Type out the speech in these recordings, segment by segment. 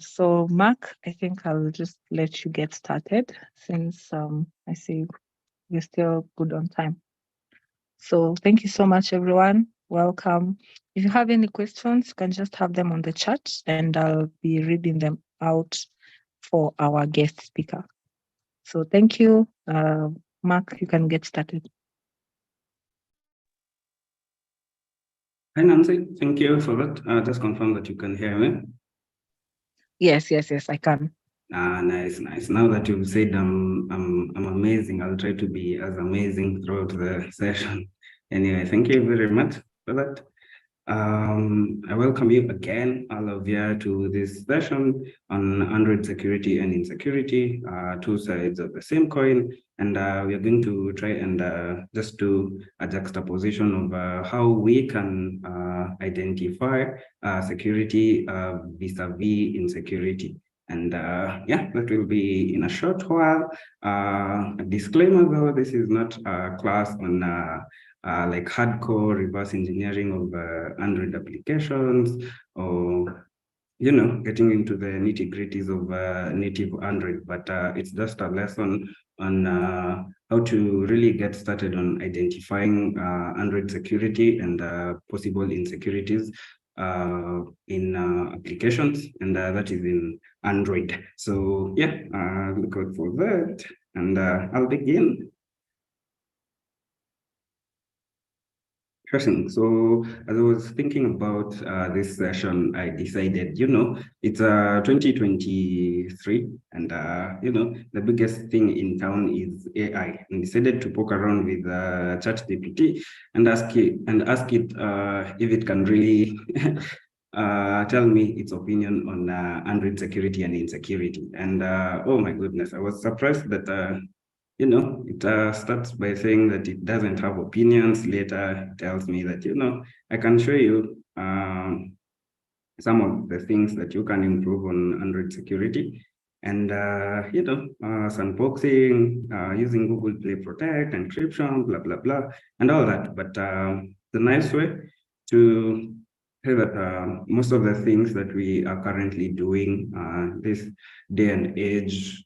So Mark, I think I'll just let you get started since I see you're still good on time. So thank you so much, everyone. Welcome. If you have any questions, you can just have them on the chat and I'll be reading them out for our guest speaker. So thank you. Mark, you can get started. Hi, Nancy. Thank you for that. Just confirm that you can hear me. Yes, I can. Nice. Now that you've said I'm amazing, I'll try to be as amazing throughout the session. Anyway, thank you very much for that. I welcome you again, all of you, to this session on Android security and insecurity, two sides of the same coin. And we are going to try and just do a juxtaposition of how we can identify security vis-a-vis insecurity. And yeah, that will be in a short while. A disclaimer though, this is not a class on like hardcore reverse engineering of Android applications, or getting into the nitty-gritties of native Android, but it's just a lesson on how to really get started on identifying Android security and possible insecurities in applications, and that is in Android. So yeah, look out for that, and I'll begin. Interesting. So as I was thinking about this session, I decided, it's 2023, and the biggest thing in town is AI. And decided to poke around with ChatGPT and ask it if it can really tell me its opinion on Android security and insecurity. And oh my goodness, I was surprised that it starts by saying that it doesn't have opinions. Later, it tells me that, I can show you some of the things that you can improve on Android security. And, sandboxing, using Google Play Protect, encryption, blah, blah, blah, and all that. But the nice way to say that most of the things that we are currently doing this day and age,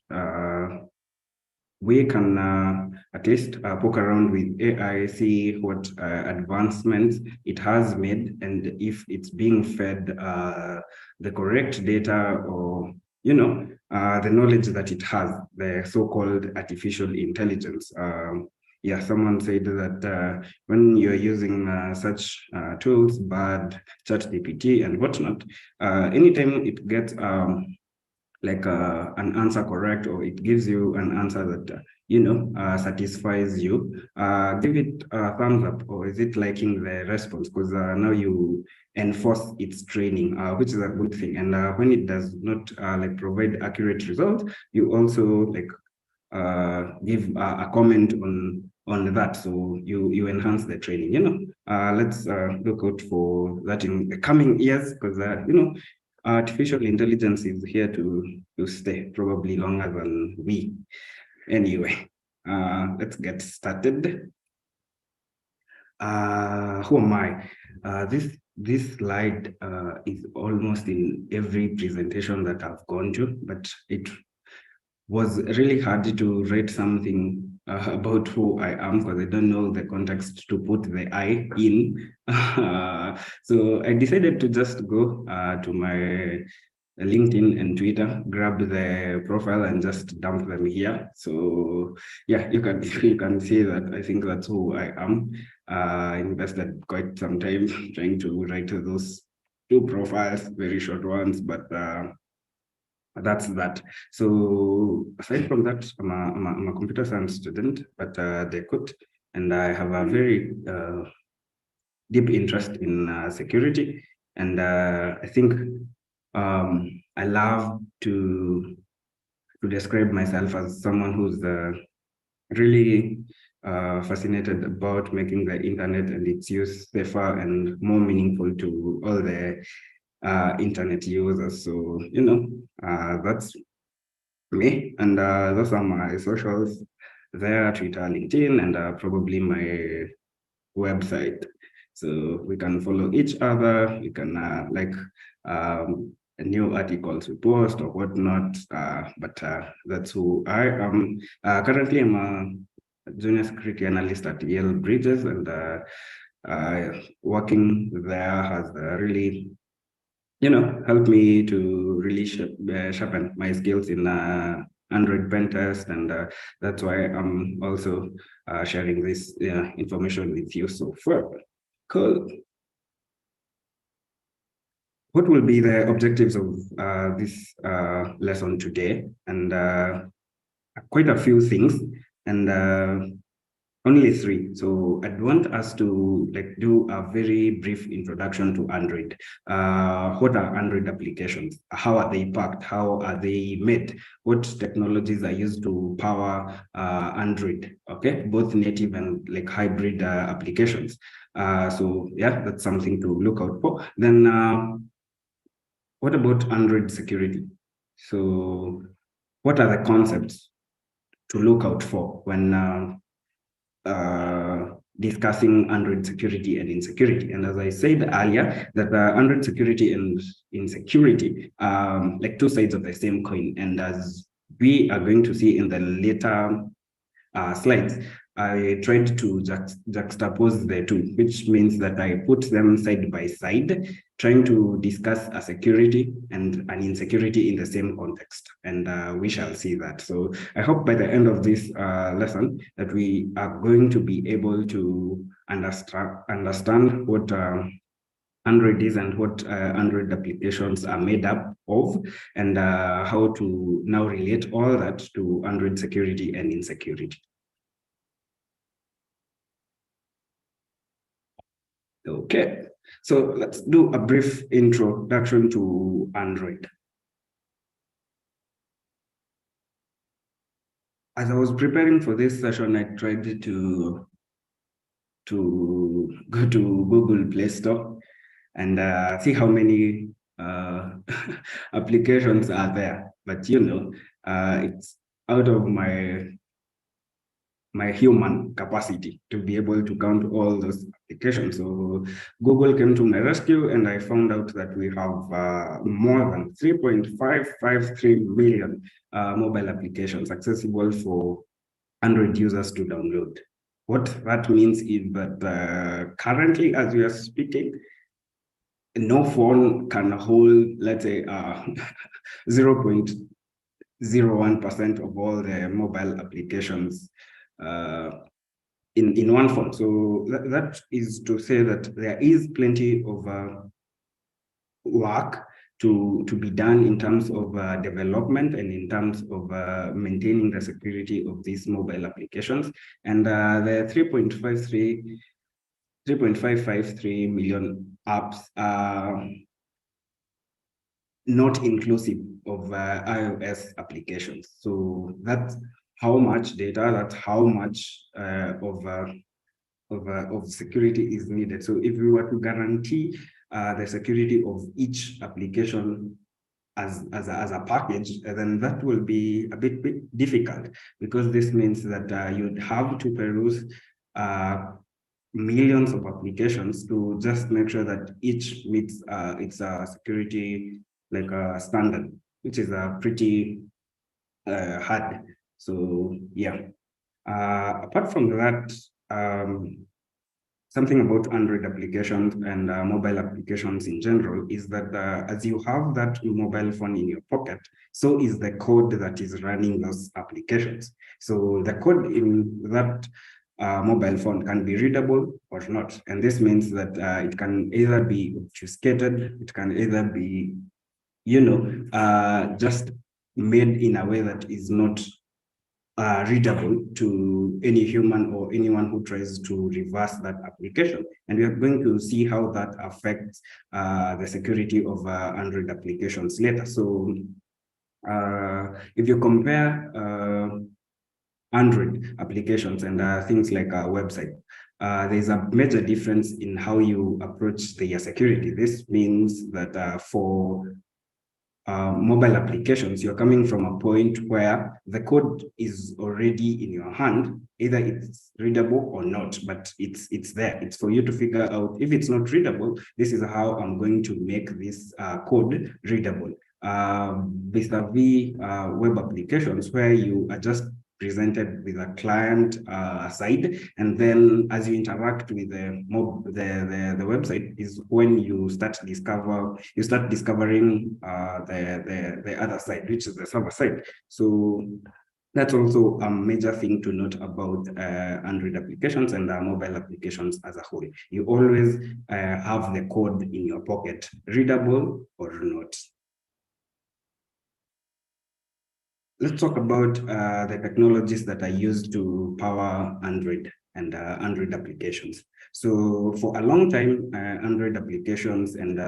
we can at least poke around with AI, see what advancements it has made, and if it's being fed the correct data, or the knowledge that it has, the so-called artificial intelligence. Yeah, someone said that when you're using such tools, BARD, ChatGPT, and whatnot, anytime it gets like an answer correct, or it gives you an answer that satisfies you, give it a thumbs up, or is it liking the response? Because now you enforce its training, which is a good thing. And when it does not like provide accurate results, you also like give a comment on that, so you enhance the training. Let's look out for that in the coming years, because artificial intelligence is here to stay, probably longer than we. Anyway, let's get started. Who am I? This slide is almost in every presentation that I've gone to, but it was really hard to write something about who I am, because I don't know the context to put the I in. So I decided to just go to my LinkedIn and Twitter, grab the profile and just dump them here. So yeah, you can see that I think that's who I am. I invested quite some time trying to write those two profiles, very short ones, but that's that. So aside from that, I'm a computer science student, but they could, and I have a very deep interest in security, and I think I love to describe myself as someone who's really fascinated about making the internet and its use safer and more meaningful to all the internet users. So that's me, and those are my socials there: Twitter, LinkedIn, and probably my website. So we can follow each other. We can like new articles we post or whatnot. But that's who I am. Currently, I'm a junior security analyst at Yale Bridges, and working there has really, helped me to really sharpen my skills in Android pen test, and that's why I'm also sharing this information with you so far. Cool. What will be the objectives of this lesson today? And quite a few things, and only three. So I'd want us to do a very brief introduction to Android. What are Android applications? How are they packed? How are they made? What technologies are used to power Android? Okay, both native and hybrid applications. So yeah, that's something to look out for. Then what about Android security? So what are the concepts to look out for when discussing Android security and insecurity? And as I said earlier, that Android security and insecurity like two sides of the same coin. And as we are going to see in the later slides, I tried to juxtapose the two, which means that I put them side by side, trying to discuss a security and an insecurity in the same context. And we shall see that. So I hope by the end of this lesson that we are going to be able to understand what Android is and what Android applications are made up of, and how to now relate all that to Android security and insecurity. Okay, so let's do a brief introduction to Android. As I was preparing for this session, I tried to go to Google Play Store and see how many applications are there. But it's out of my human capacity to be able to count all those applications. So Google came to my rescue, and I found out that we have more than 3.553 million mobile applications accessible for Android users to download. What that means is that currently, as we are speaking, no phone can hold, let's say, 0.01% of all the mobile applications in one phone. So that is to say that there is plenty of work to be done in terms of development and in terms of maintaining the security of these mobile applications. And the 3.553 million apps are not inclusive of iOS applications. So that's how much data, that's how much of security is needed. So if we were to guarantee the security of each application as a package, then that will be a bit difficult, because this means that you'd have to peruse millions of applications to just make sure that each meets its security standard, which is pretty hard. So yeah, apart from that, something about Android applications and mobile applications in general is that as you have that mobile phone in your pocket, so is the code that is running those applications. So the code in that mobile phone can be readable or not. And this means that it can either be obfuscated, it can either be, just made in a way that is not readable to any human or anyone who tries to reverse that application. And we are going to see how that affects the security of Android applications later. So if you compare Android applications and things like a website, there's a major difference in how you approach their security. This means that for mobile applications, you're coming from a point where the code is already in your hand. Either it's readable or not, but it's there. It's for you to figure out. If it's not readable, this is how I'm going to make this code readable. Vis-a-vis web applications, where you are just presented with a client side, and then as you interact with the website is when you start discovering the other side, which is the server side. So that's also a major thing to note about Android applications and mobile applications as a whole. You always have the code in your pocket, readable or not. Let's talk about the technologies that are used to power Android and Android applications. So for a long time, Android applications and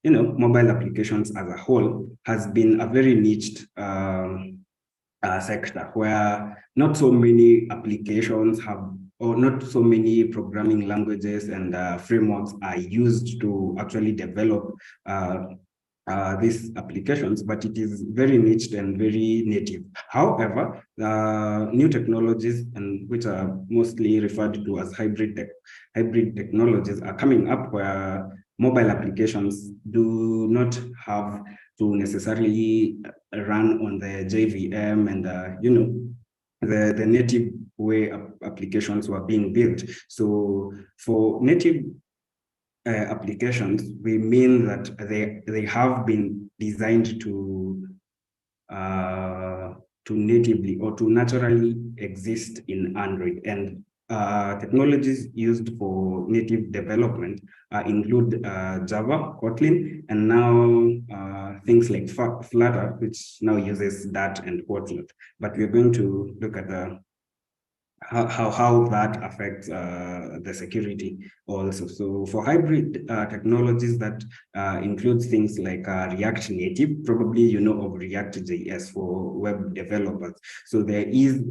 mobile applications as a whole has been a very niched sector where not so many applications have, or not so many programming languages and frameworks are used to actually develop these applications, but it is very niched and very native. However, new technologies, and which are mostly referred to as hybrid technologies, are coming up where mobile applications do not have to necessarily run on the JVM and the native way applications were being built. So for native applications, we mean that they have been designed to natively or to naturally exist in Android. And technologies used for native development include Java, Kotlin, and now things like Flutter, which now uses Dart and whatnot. But we're going to look at how that affects the security also. So for hybrid technologies, that includes things like React Native. Probably you know of React.js for web developers. So there is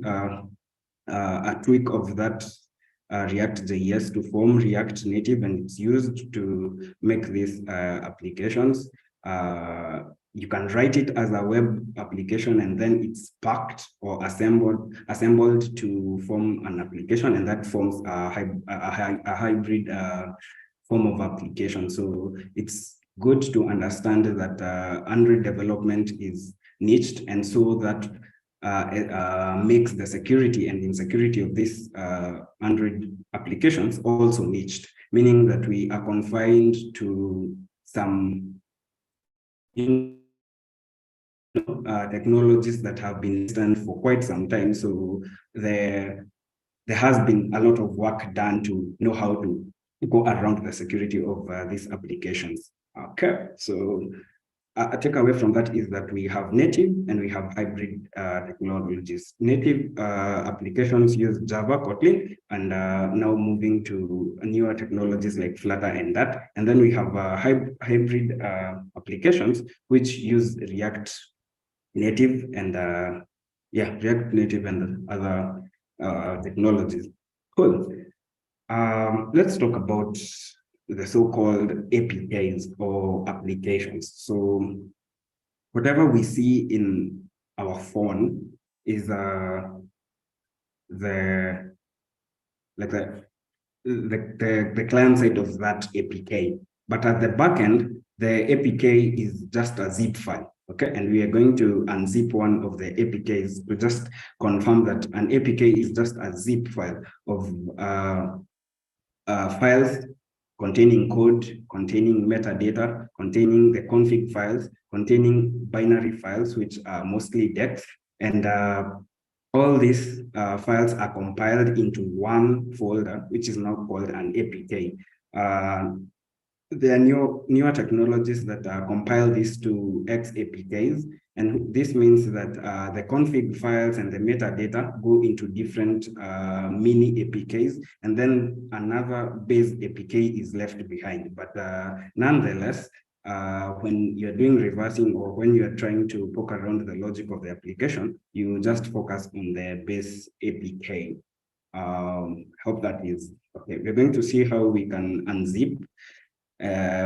a tweak of that React.js to form React Native, and it's used to make these applications. You can write it as a web application, and then it's packed or assembled to form an application, and that forms a hybrid form of application. So it's good to understand that Android development is niched, and so that makes the security and insecurity of these Android applications also niched, meaning that we are confined to some technologies that have been existent for quite some time. So there has been a lot of work done to know how to go around the security of these applications. Okay, so a takeaway from that is that we have native and we have hybrid technologies. Native applications use Java, Kotlin, and now moving to newer technologies like Flutter and Dart. And then we have hybrid applications which use React Native and React Native and other technologies. Cool. Let's talk about the so-called APKs or applications. So whatever we see in our phone is the client side of that APK. But at the back end, the APK is just a zip file. Okay, and we are going to unzip one of the APKs to just confirm that an APK is just a zip file of files containing code, containing metadata, containing the config files, containing binary files, which are mostly text, and all these files are compiled into one folder, which is now called an APK. There are newer technologies that compile this to XAPKs, and this means that the config files and the metadata go into different mini APKs, and then another base APK is left behind. But nonetheless, when you're doing reversing or when you're trying to poke around the logic of the application, you just focus on the base APK. Hope that is okay. We're going to see how we can unzip,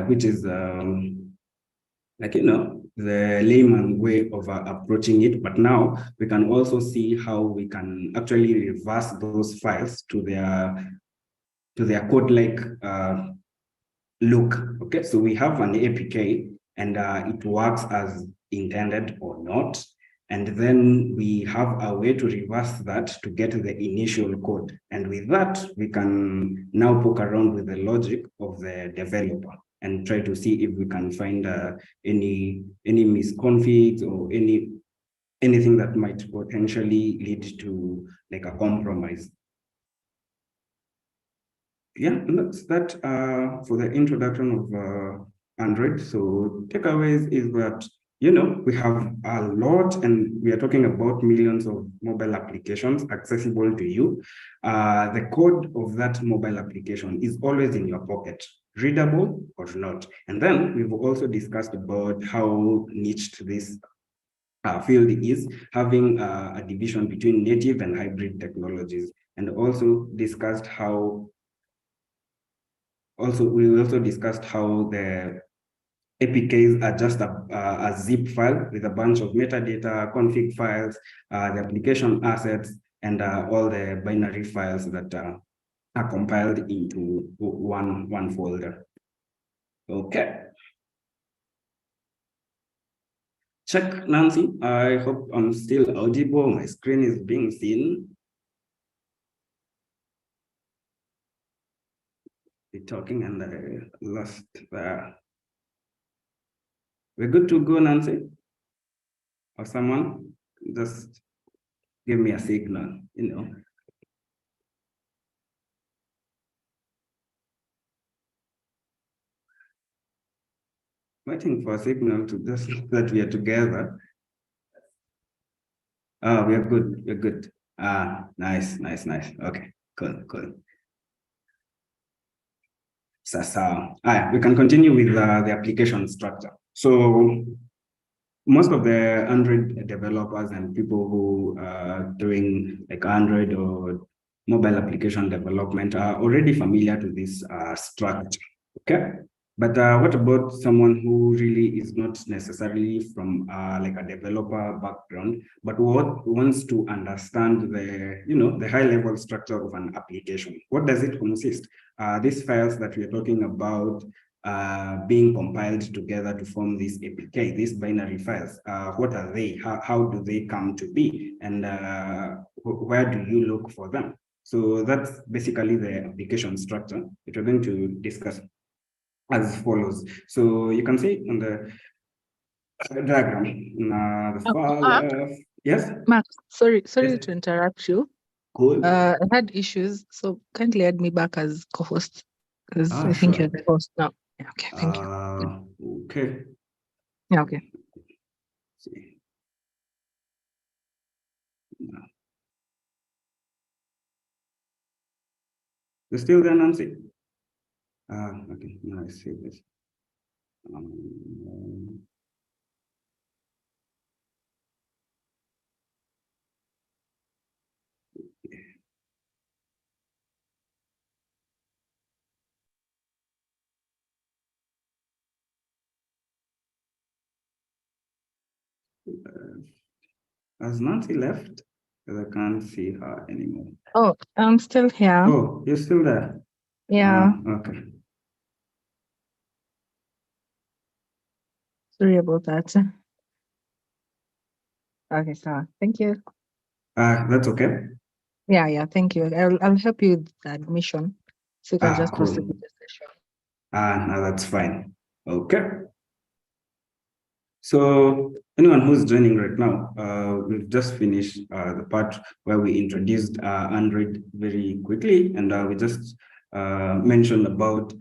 which is the layman way of approaching it, but now we can also see how we can actually reverse those files to their code-like look. Okay, so we have an APK and it works as intended or not. And then we have a way to reverse that to get the initial code. And with that, we can now poke around with the logic of the developer and try to see if we can find any misconfigs or anything that might potentially lead to like a compromise. Yeah, that's that for the introduction of Android. So takeaways is that, we have a lot and we are talking about millions of mobile applications accessible to you. The code of that mobile application is always in your pocket, readable or not. And then we've also discussed about how niched this field is, having a division between native and hybrid technologies, and also discussed how we also discussed how the APKs are just a zip file with a bunch of metadata, config files, the application assets, and all the binary files that are compiled into one folder. Okay. Check, Nancy. I hope I'm still audible. My screen is being seen. We're talking and I lost the. We're good to go, Nancy? Or someone? Just give me a signal, Waiting for a signal to just that we are together. Oh, we are good. We're good. Nice. Okay, cool. So, we can continue with the application structure. So most of the Android developers and people who are doing like Android or mobile application development are already familiar to this structure. Okay. But what about someone who really is not necessarily from like a developer background, but what wants to understand the high level structure of an application? What does it consist? These files that we're talking about being compiled together to form this APK, these binary files, what are they? How do they come to be? And where do you look for them? So that's basically the application structure that we're going to discuss as follows. So you can see on the diagram, the file, yes? Mark, sorry Yes. to interrupt you. Cool. I had issues, so kindly add me back as co-host because I think Sure. you're the host now. Yeah, okay, thank you. Okay. Yeah, okay. Let's see. You're still there, Nancy? Okay, now I see this. Has Nancy left? Because I can't see her anymore. Oh, I'm still here. Oh, you're still there? Yeah. Okay. Sorry about that. Okay, so thank you. That's okay. Yeah, thank you. I'll help you with the admission, so you can just Cool. proceed with the session. Now that's fine. Okay. So anyone who's joining right now, we've just finished the part where we introduced Android very quickly, and we just mentioned about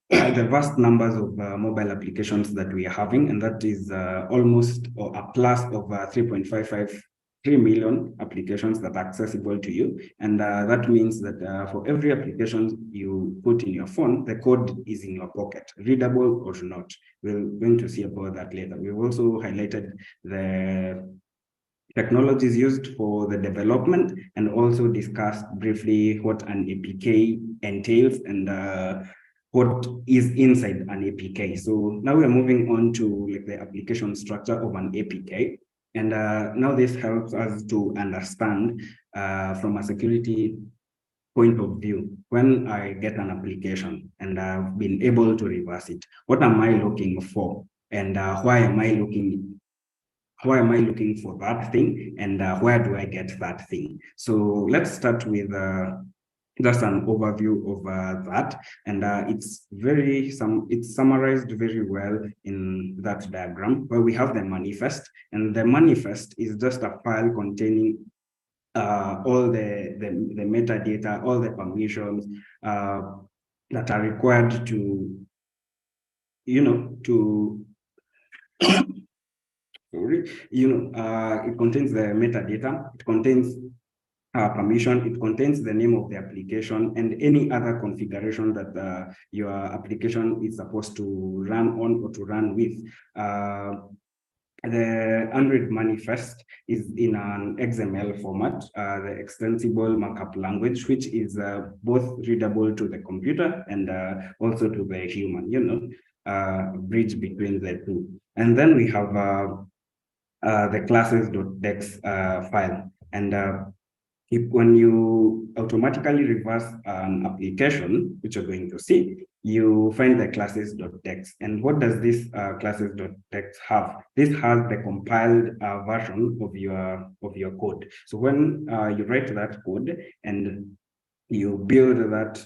the vast numbers of mobile applications that we are having, and that is almost or a plus of 3.553 million applications that are accessible to you. And that means that for every application you put in your phone, the code is in your pocket, readable or not. We're going to see about that later. We've also highlighted the technologies used for the development and also discussed briefly what an APK entails and what is inside an APK. So now we're moving on to like the application structure of an APK. And now this helps us to understand from a security point of view, when I get an application and I've been able to reverse it, what am I looking for? And why am I looking for that thing, and where do I get that thing? So let's start with just an overview of that, and it's summarized very well in that diagram, where we have the manifest, and the manifest is just a file containing all the metadata, all the permissions that are required to, it contains the metadata, it contains permission, it contains the name of the application and any other configuration that your application is supposed to run on or to run with. The Android manifest is in an XML format, the extensible markup language, which is both readable to the computer and also to the human, bridge between the two. And then we have the classes.dex file. And when you automatically reverse an application, which you're going to see, you find the classes.dex. And what does this classes.dex have? This has the compiled version of your code. So when you write that code and you build that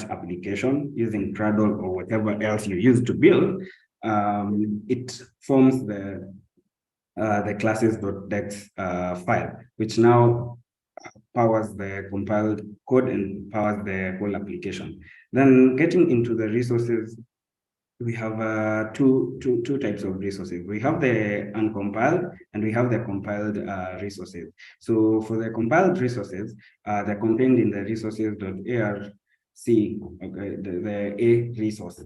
application using Cradle or whatever else you use to build, it forms the classes.dex file, which now powers the compiled code and powers the whole application. Then getting into the resources, we have two types of resources. We have the uncompiled and we have the compiled resources. So for the compiled resources, they're contained in the resources.arc, okay, the A resource,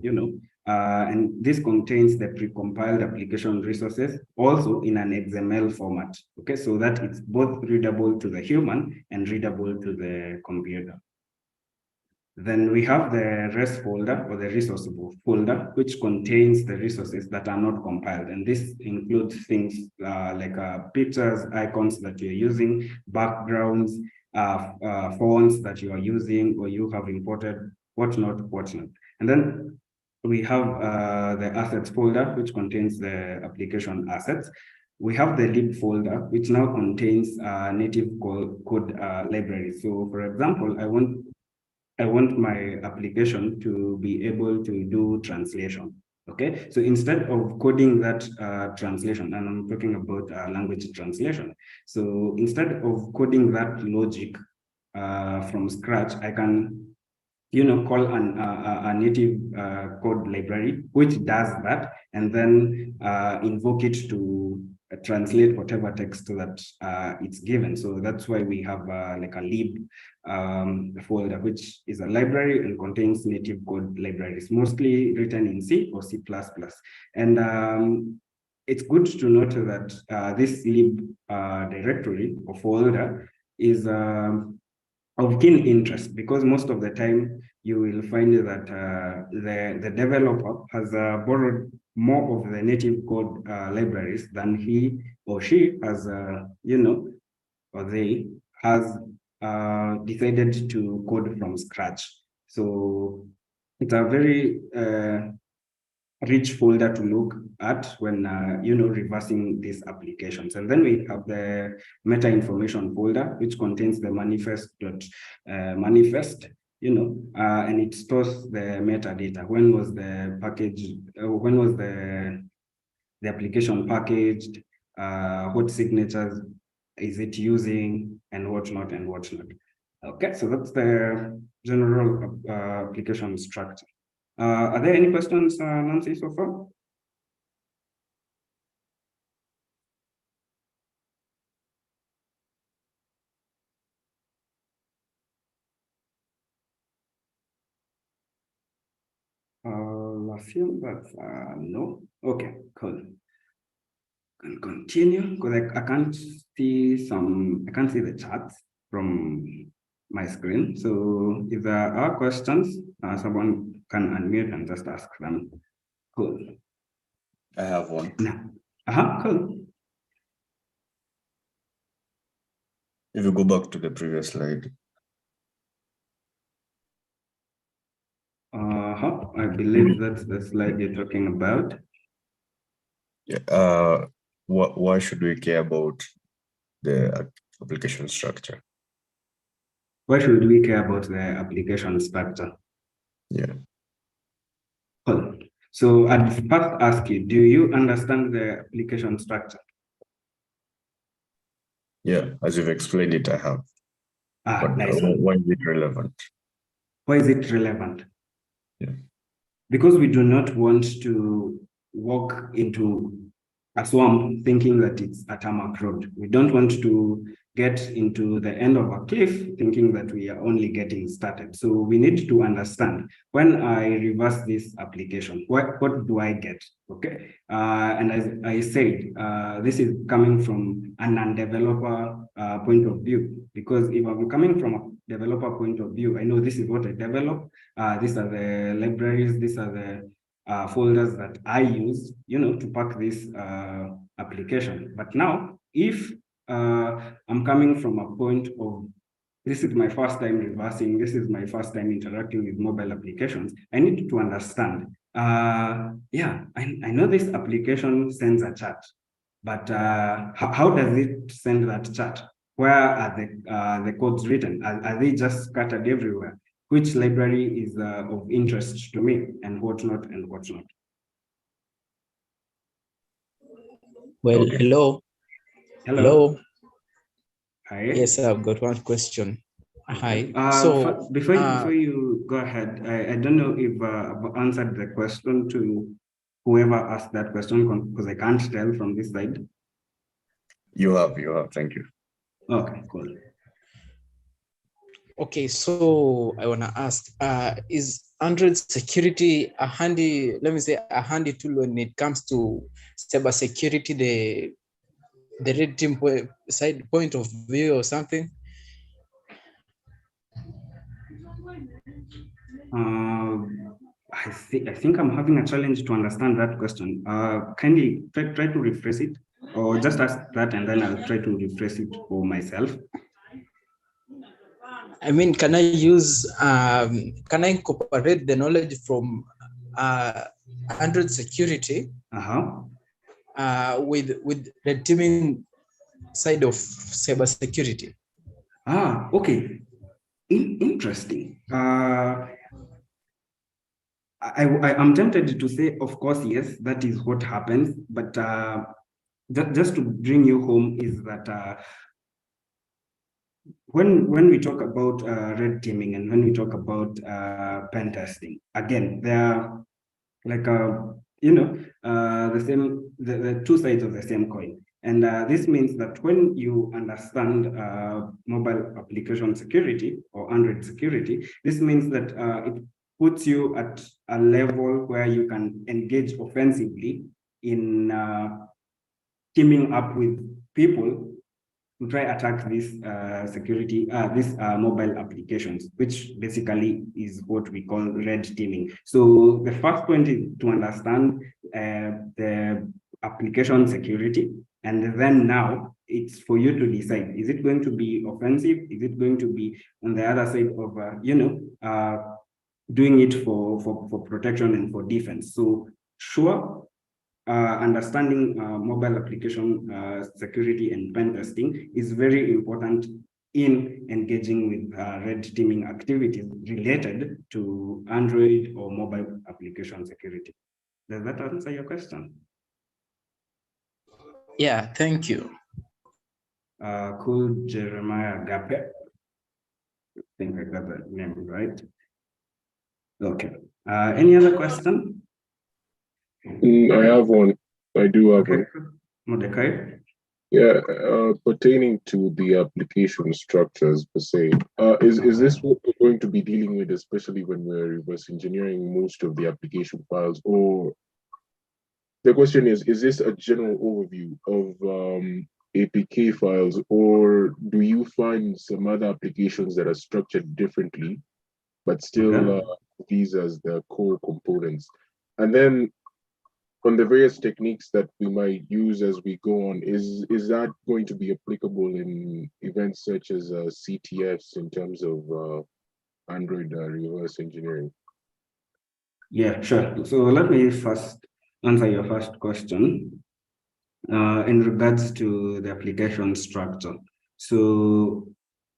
and this contains the precompiled application resources also in an XML format. Okay, so that it's both readable to the human and readable to the computer. Then we have the res folder or the resource folder, which contains the resources that are not compiled. And this includes things like pictures, icons that you're using, backgrounds, fonts that you are using or you have imported, whatnot. And then we have the assets folder, which contains the application assets. We have the lib folder, which now contains native code libraries. So for example, I want my application to be able to do translation. Okay, so instead of coding that translation, and I'm talking about language translation. So instead of coding that logic from scratch, I can, call a native code library, which does that, and then invoke it to translate whatever text that it's given. So that's why we have like a lib folder, which is a library and contains native code libraries, mostly written in C or C++. And it's good to note that this lib directory or folder is of keen interest, because most of the time you will find that the developer has borrowed more of the native code libraries than he or she has, or they has decided to code from scratch. So it's a very rich folder to look at when reversing these applications. And then we have the meta information folder, which contains the manifest, and it stores the metadata. When was the package? When was the application packaged? What signatures is it using, and whatnot and whatnot. Okay, so that's the general application structure. Are there any questions, Nancy, so far? I assume that no. Okay, cool. Can continue because I can't see the charts from my screen. So if there are questions, someone can unmute and just ask them. Cool. I have one. Cool. If you go back to the previous slide. I believe that's the slide you're talking about. Yeah. Why should we care about the application structure? Why should we care about the application structure? Yeah. Cool. So I'd first ask you, do you understand the application structure? Yeah, as you've explained it, I have. But Nice. Why is it relevant? Why is it relevant? Yeah. Because we do not want to walk into a swamp thinking that it's a tarmac road. We don't want to get into the end of a cliff thinking that we are only getting started. So we need to understand, when I reverse this application, what do I get? Okay. And as I said, this is coming from a non-developer point of view, because if I'm coming from a developer point of view, I know this is what I develop. These are the libraries, these are the folders that I use, to pack this application. But now, if I'm coming from a point of, this is my first time reversing, this is my first time interacting with mobile applications, I need to understand, I know this application sends a chat, but how does it send that chat? Where are the codes written? Are they just scattered everywhere? Which library is of interest to me, and whatnot and whatnot? Well, Okay. hello. Hi. Yes, I've got one question. Okay. Hi. So before you go ahead, I don't know if I've answered the question to whoever asked that question, because I can't tell from this side. You have. Thank you. Okay, cool. Okay, so I want to ask, is Android security a handy tool when it comes to cyber security, the red team side point of view or something? I think I'm having a challenge to understand that question. Kindly try to rephrase it, or just ask that and then I'll try to rephrase it for myself. I mean, can I incorporate the knowledge from Android security with the teaming side of cyber security? Okay. Interesting. I'm tempted to say, of course, yes, that is what happens. But just to bring you home is that when we talk about red teaming and when we talk about pen testing, again, there are like the two sides of the same coin. And this means that when you understand mobile application security or Android security, this means that it puts you at a level where you can engage offensively in teaming up with people to try attack this mobile applications, which basically is what we call red teaming. So the first point is to understand the application security, and then now it's for you to decide: is it going to be offensive? Is it going to be on the other side of doing it for protection and for defense? So sure. Understanding mobile application security and pen testing is very important in engaging with red teaming activities related to Android or mobile application security. Does that answer your question? Yeah, thank you. Cool, Jeremiah Gape. I think I got that name right. Okay. Any other question? I have one. I do have one. Mordecai? Yeah, pertaining to the application structures per se, is this what we're going to be dealing with, especially when we're reverse engineering most of the application files? Or the question is this a general overview of APK files, or do you find some other applications that are structured differently, but still these as the core components? And then on the various techniques that we might use as we go on, is that going to be applicable in events such as CTFs in terms of Android reverse engineering? Yeah, sure. So let me first answer your first question in regards to the application structure. So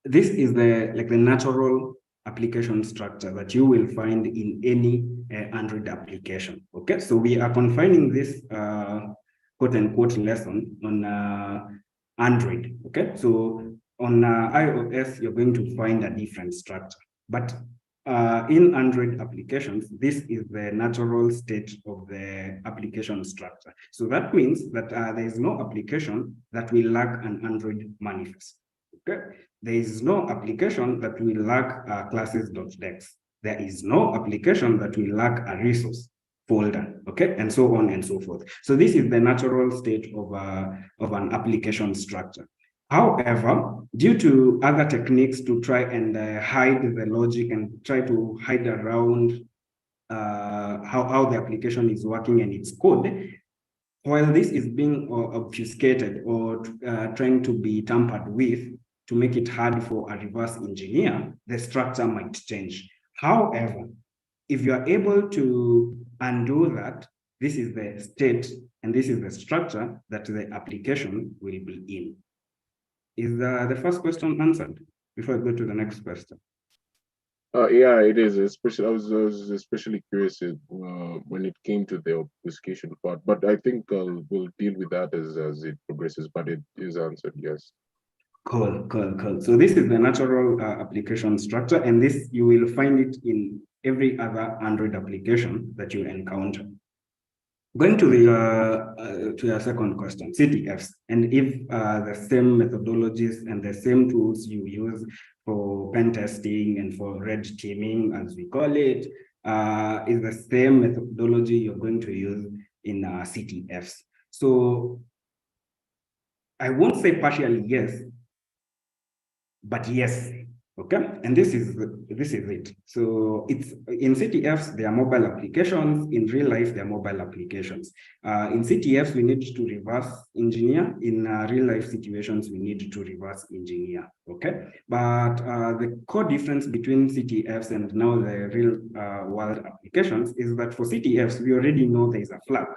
this is the natural application structure that you will find in any Android application. Okay, so we are confining this quote unquote lesson on Android. Okay, so on iOS, you're going to find a different structure, but in Android applications, this is the natural state of the application structure. So that means that there is no application that will lack an Android manifest. Okay, there is no application that will lack classes.dex. There is no application that will lack a resource folder. Okay, and so on and so forth. So this is the natural state of an application structure. However, due to other techniques to try and hide the logic and try to hide around how the application is working and its code, while this is being obfuscated or trying to be tampered with to make it hard for a reverse engineer, the structure might change. However, if you are able to undo that, this is the state and this is the structure that the application will be in. Is the first question answered before I go to the next question? Yeah, it is. Especially, I was especially curious when it came to the obfuscation part, but I think we'll deal with that as it progresses. But it is answered, yes. Cool. So this is the natural application structure, and this you will find it in every other Android application that you encounter. Going to your second question, CTFs, and if the same methodologies and the same tools you use for pen testing and for red teaming, as we call it, is the same methodology you're going to use in CTFs. So I won't say partially yes, but yes. Okay, and this is it. So it's in CTFs, they are mobile applications. In real life, they are mobile applications. In CTFs, we need to reverse engineer. In real life situations, we need to reverse engineer. Okay, but the core difference between CTFs and now the real world applications is that for CTFs, we already know there is a flag.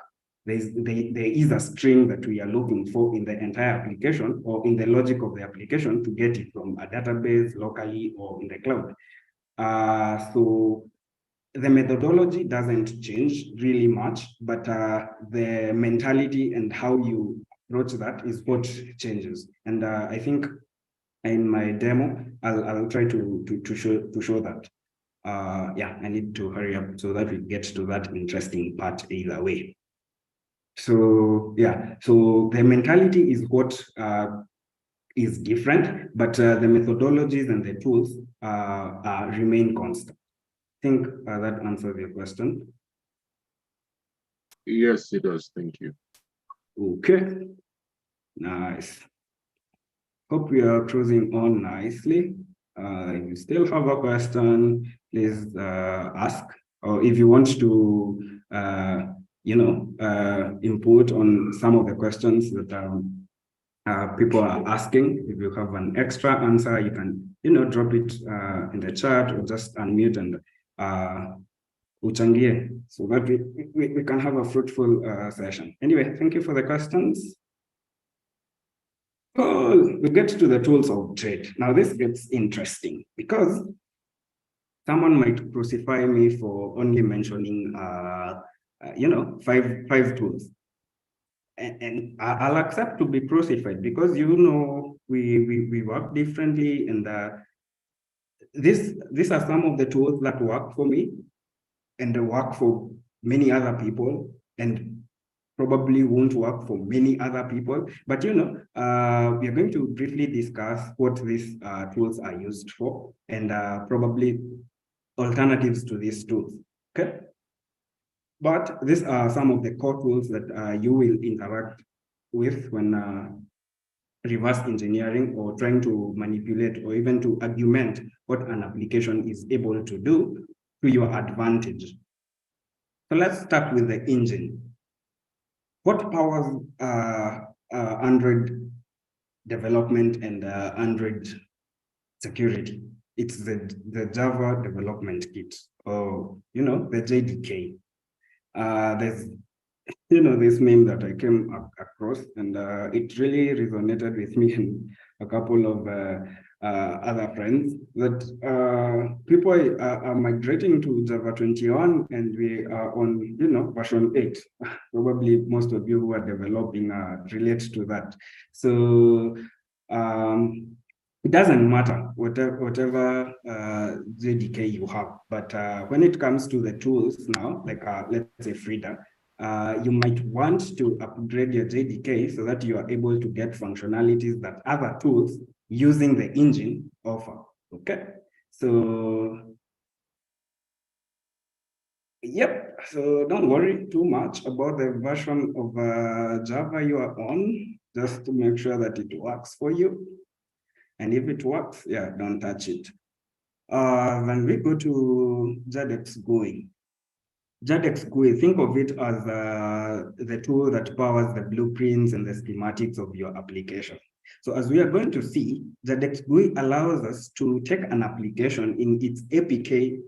There is a string that we are looking for in the entire application or in the logic of the application to get it from a database locally or in the cloud. So the methodology doesn't change really much, but the mentality and how you approach that is what changes. And I think in my demo, I'll try to show that. Yeah, I need to hurry up so that we get to that interesting part either way. So yeah, so the mentality is what is different, but the methodologies and the tools remain constant. I think that answers your question. Yes, it does. Thank you. Okay, nice. Hope we are cruising on nicely. If you still have a question, please ask, or if you want to input on some of the questions that people are asking. If you have an extra answer, you can, drop it in the chat or just unmute and uchangie so that we can have a fruitful session. Anyway, thank you for the questions. Oh, we get to the tools of trade. Now this gets interesting because someone might crucify me for only mentioning five tools, and I'll accept to be crucified because we work differently, and these are some of the tools that work for me and they work for many other people and probably won't work for many other people. But we are going to briefly discuss what these tools are used for and probably alternatives to these tools. Okay. But these are some of the core tools that you will interact with when reverse engineering or trying to manipulate or even to augment what an application is able to do to your advantage. So let's start with the engine. What powers Android development and Android security? It's the Java development kit, or the JDK. There's this meme that I came across, and it really resonated with me and a couple of other friends, that people are migrating to Java 21, and we are on version 8. Probably most of you who are developing relate to that. So it doesn't matter whatever JDK you have, but when it comes to the tools now, like let's say Frida, you might want to upgrade your JDK so that you are able to get functionalities that other tools using the engine offer. Okay, so yep, so don't worry too much about the version of Java you are on, just to make sure that it works for you. And if it works, yeah, don't touch it. When we go to JADEX GUI, JADEX GUI, think of it as the tool that powers the blueprints and the schematics of your application. So as we are going to see, JADEX GUI allows us to take an application in its APK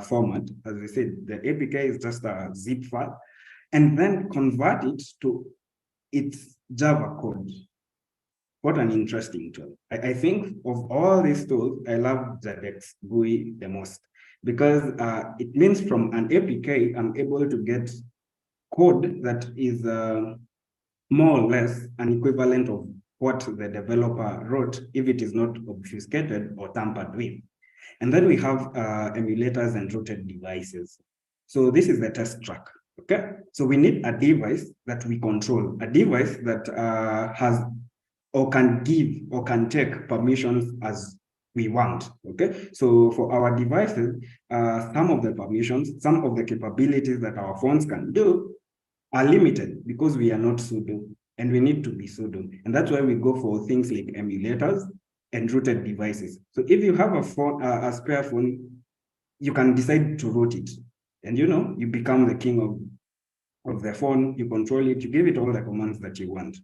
format. As we said, the APK is just a zip file, and then convert it to its Java code. What an interesting tool. I think of all these tools, I love JADEX GUI the most, because it means from an APK, I'm able to get code that is more or less an equivalent of what the developer wrote, if it is not obfuscated or tampered with. And then we have emulators and rooted devices. So this is the test track, okay? So we need a device that we control, a device that has or can give or can take permissions as we want, okay? So for our devices, some of the permissions, some of the capabilities that our phones can do are limited because we are not pseudo, and we need to be pseudo. And that's why we go for things like emulators and rooted devices. So if you have a phone, a spare phone, you can decide to root it. And you become the king of the phone, you control it, you give it all the commands that you want.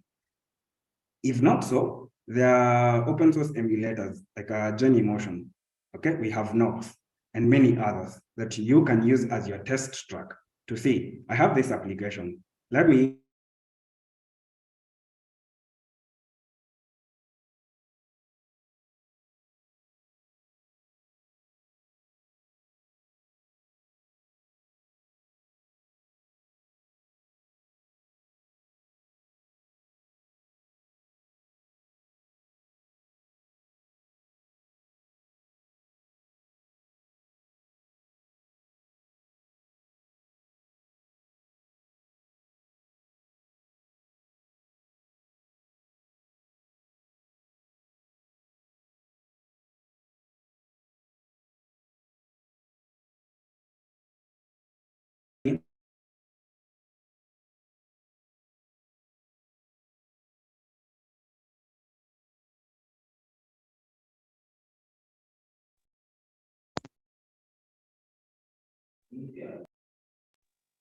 If not so, there are open source emulators like Genymotion. Okay, we have Nox and many others that you can use as your test track to see, I have this application. Let me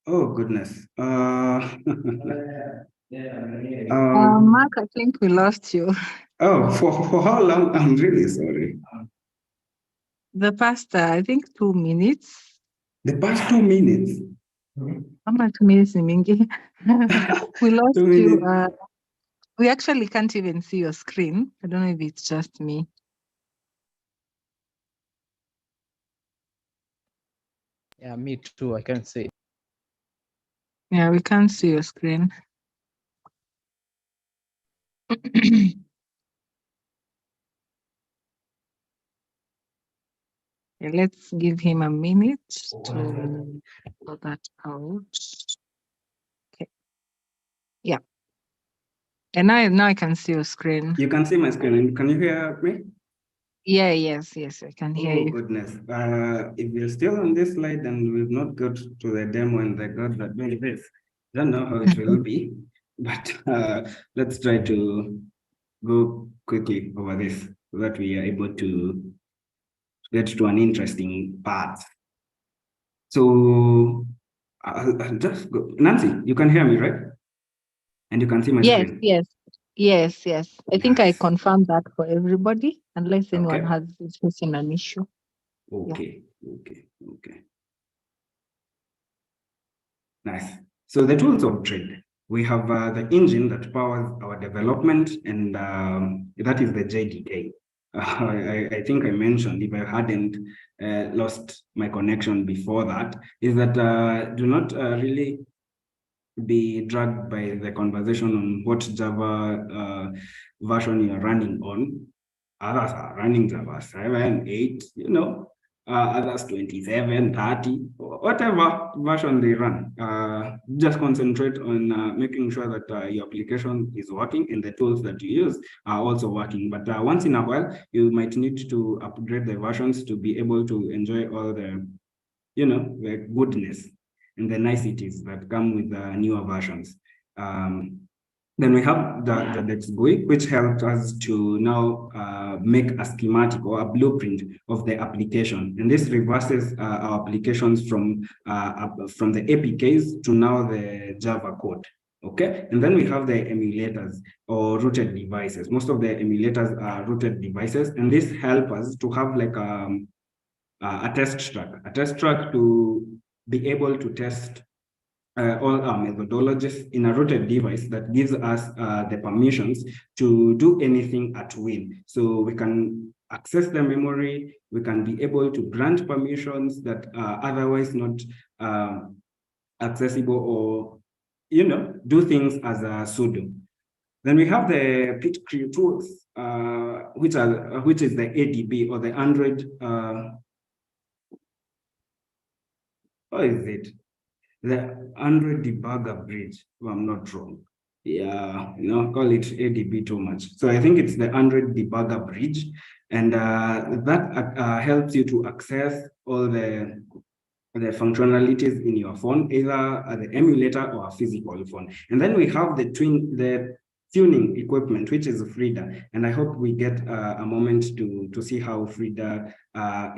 oh goodness. Mark, I think we lost you. Oh, for how long? I'm really sorry. The past, I think 2 minutes. The past 2 minutes. How much minutes, Mingi? We lost 2 you. minutes. We actually can't even see your screen. I don't know if it's just me. Yeah, me too. I can't say. Yeah, we can't see your screen. Okay, let's give him a minute to sort that out. Okay. Yeah. And now I can see your screen. You can see my screen. Can you hear me? Yeah, yes, I can hear Oh you. goodness. If you're still on this slide and we've not got to the demo and the God that made this, I don't know how it will be, but let's try to go quickly over this so that we are able to get to an interesting part. So I'll just go. Nancy, you can hear me, right? And you can see my Yes, screen. yes. I think I Nice. confirmed that for everybody, unless anyone Okay. is facing an issue. Okay. Nice. So the tools of trade. We have the engine that powers our development, and that is the JDK. I think I mentioned, if I hadn't lost my connection before that, is that do not really be dragged by the conversation on what Java version you're running on. Others are running Java 7, 8, others 27, 30, whatever version they run. Just concentrate on making sure that your application is working and the tools that you use are also working. But once in a while, you might need to upgrade the versions to be able to enjoy all the, the goodness and the niceties that come with the newer versions. Then we have the GUI, which helps us to now make a schematic or a blueprint of the application. And this reverses our applications from the APKs to now the Java code. Okay, and then we have the emulators or rooted devices. Most of the emulators are rooted devices, and this helps us to have like a test track to be able to test all our methodologies in a rooted device that gives us the permissions to do anything at will. So we can access the memory, we can be able to grant permissions that are otherwise not accessible, or do things as a sudo. Then we have the pit crew tools, which is the ADB or the Android. What is it? The Android debugger bridge, if I'm not wrong. Yeah, call it ADB too much. So I think it's the Android debugger bridge, and that helps you to access all the functionalities in your phone, either the emulator or a physical phone. And then we have the tuning equipment, which is Frida. And I hope we get a moment to see how Frida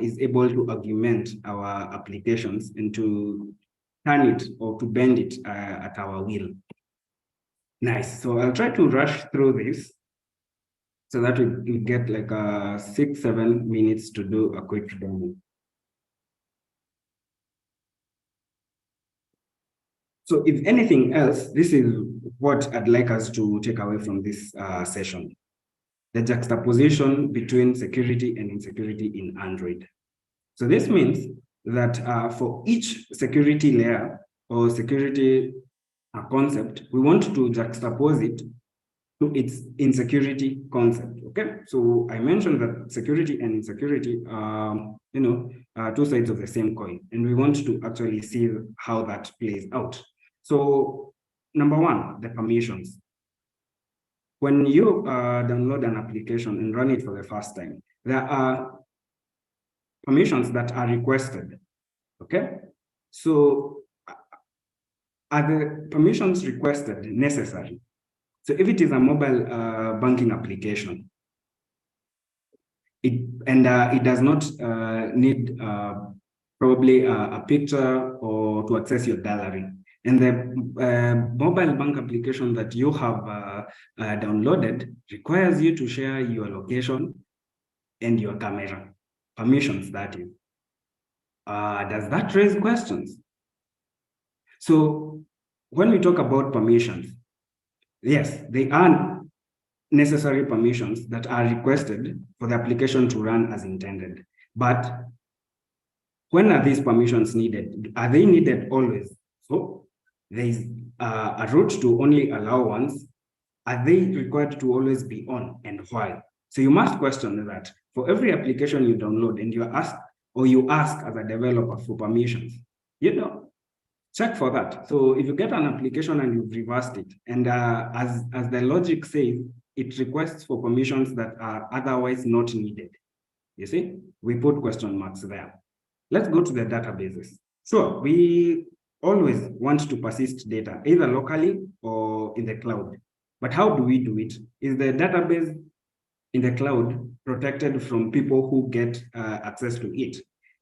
is able to augment our applications and to turn it or to bend it at our will. Nice. So I'll try to rush through this so that we get like 6-7 minutes to do a quick demo. So if anything else, this is what I'd like us to take away from this session. The juxtaposition between security and insecurity in Android. So this means that for each security layer or security concept, we want to juxtapose it to its insecurity concept. Okay, so I mentioned that security and insecurity are, two sides of the same coin, and we want to actually see how that plays out. So, number one, the permissions. When you download an application and run it for the first time, there are permissions that are requested. Okay, so are the permissions requested necessary? So if it is a mobile banking application, it does not need probably a picture or to access your gallery. And the mobile bank application that you have downloaded requires you to share your location and your camera permissions, that is. Does that raise questions? So when we talk about permissions, yes, they are necessary permissions that are requested for the application to run as intended. But when are these permissions needed? Are they needed always? So there is a route to only allow ones. Are they required to always be on, and why? So you must question that. For every application you download and you ask as a developer for permissions, check for that. So if you get an application and you've reversed it, and as the logic says, it requests for permissions that are otherwise not needed. You see, we put question marks there. Let's go to the databases. Sure, we always want to persist data either locally or in the cloud. But how do we do it? Is the database in the cloud protected from people who get access to it?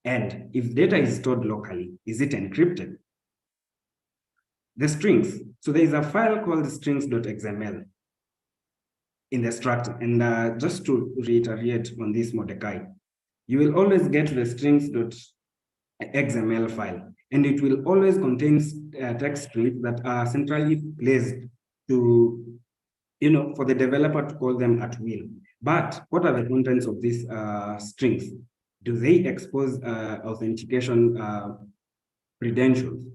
And if data is stored locally, is it encrypted? The strings. So there is a file called strings.xml in the structure. And just to reiterate on this, Mordecai, you will always get the strings.xml file, and it will always contain text strips that are centrally placed to, for the developer to call them at will. But what are the contents of these strings? Do they expose authentication credentials?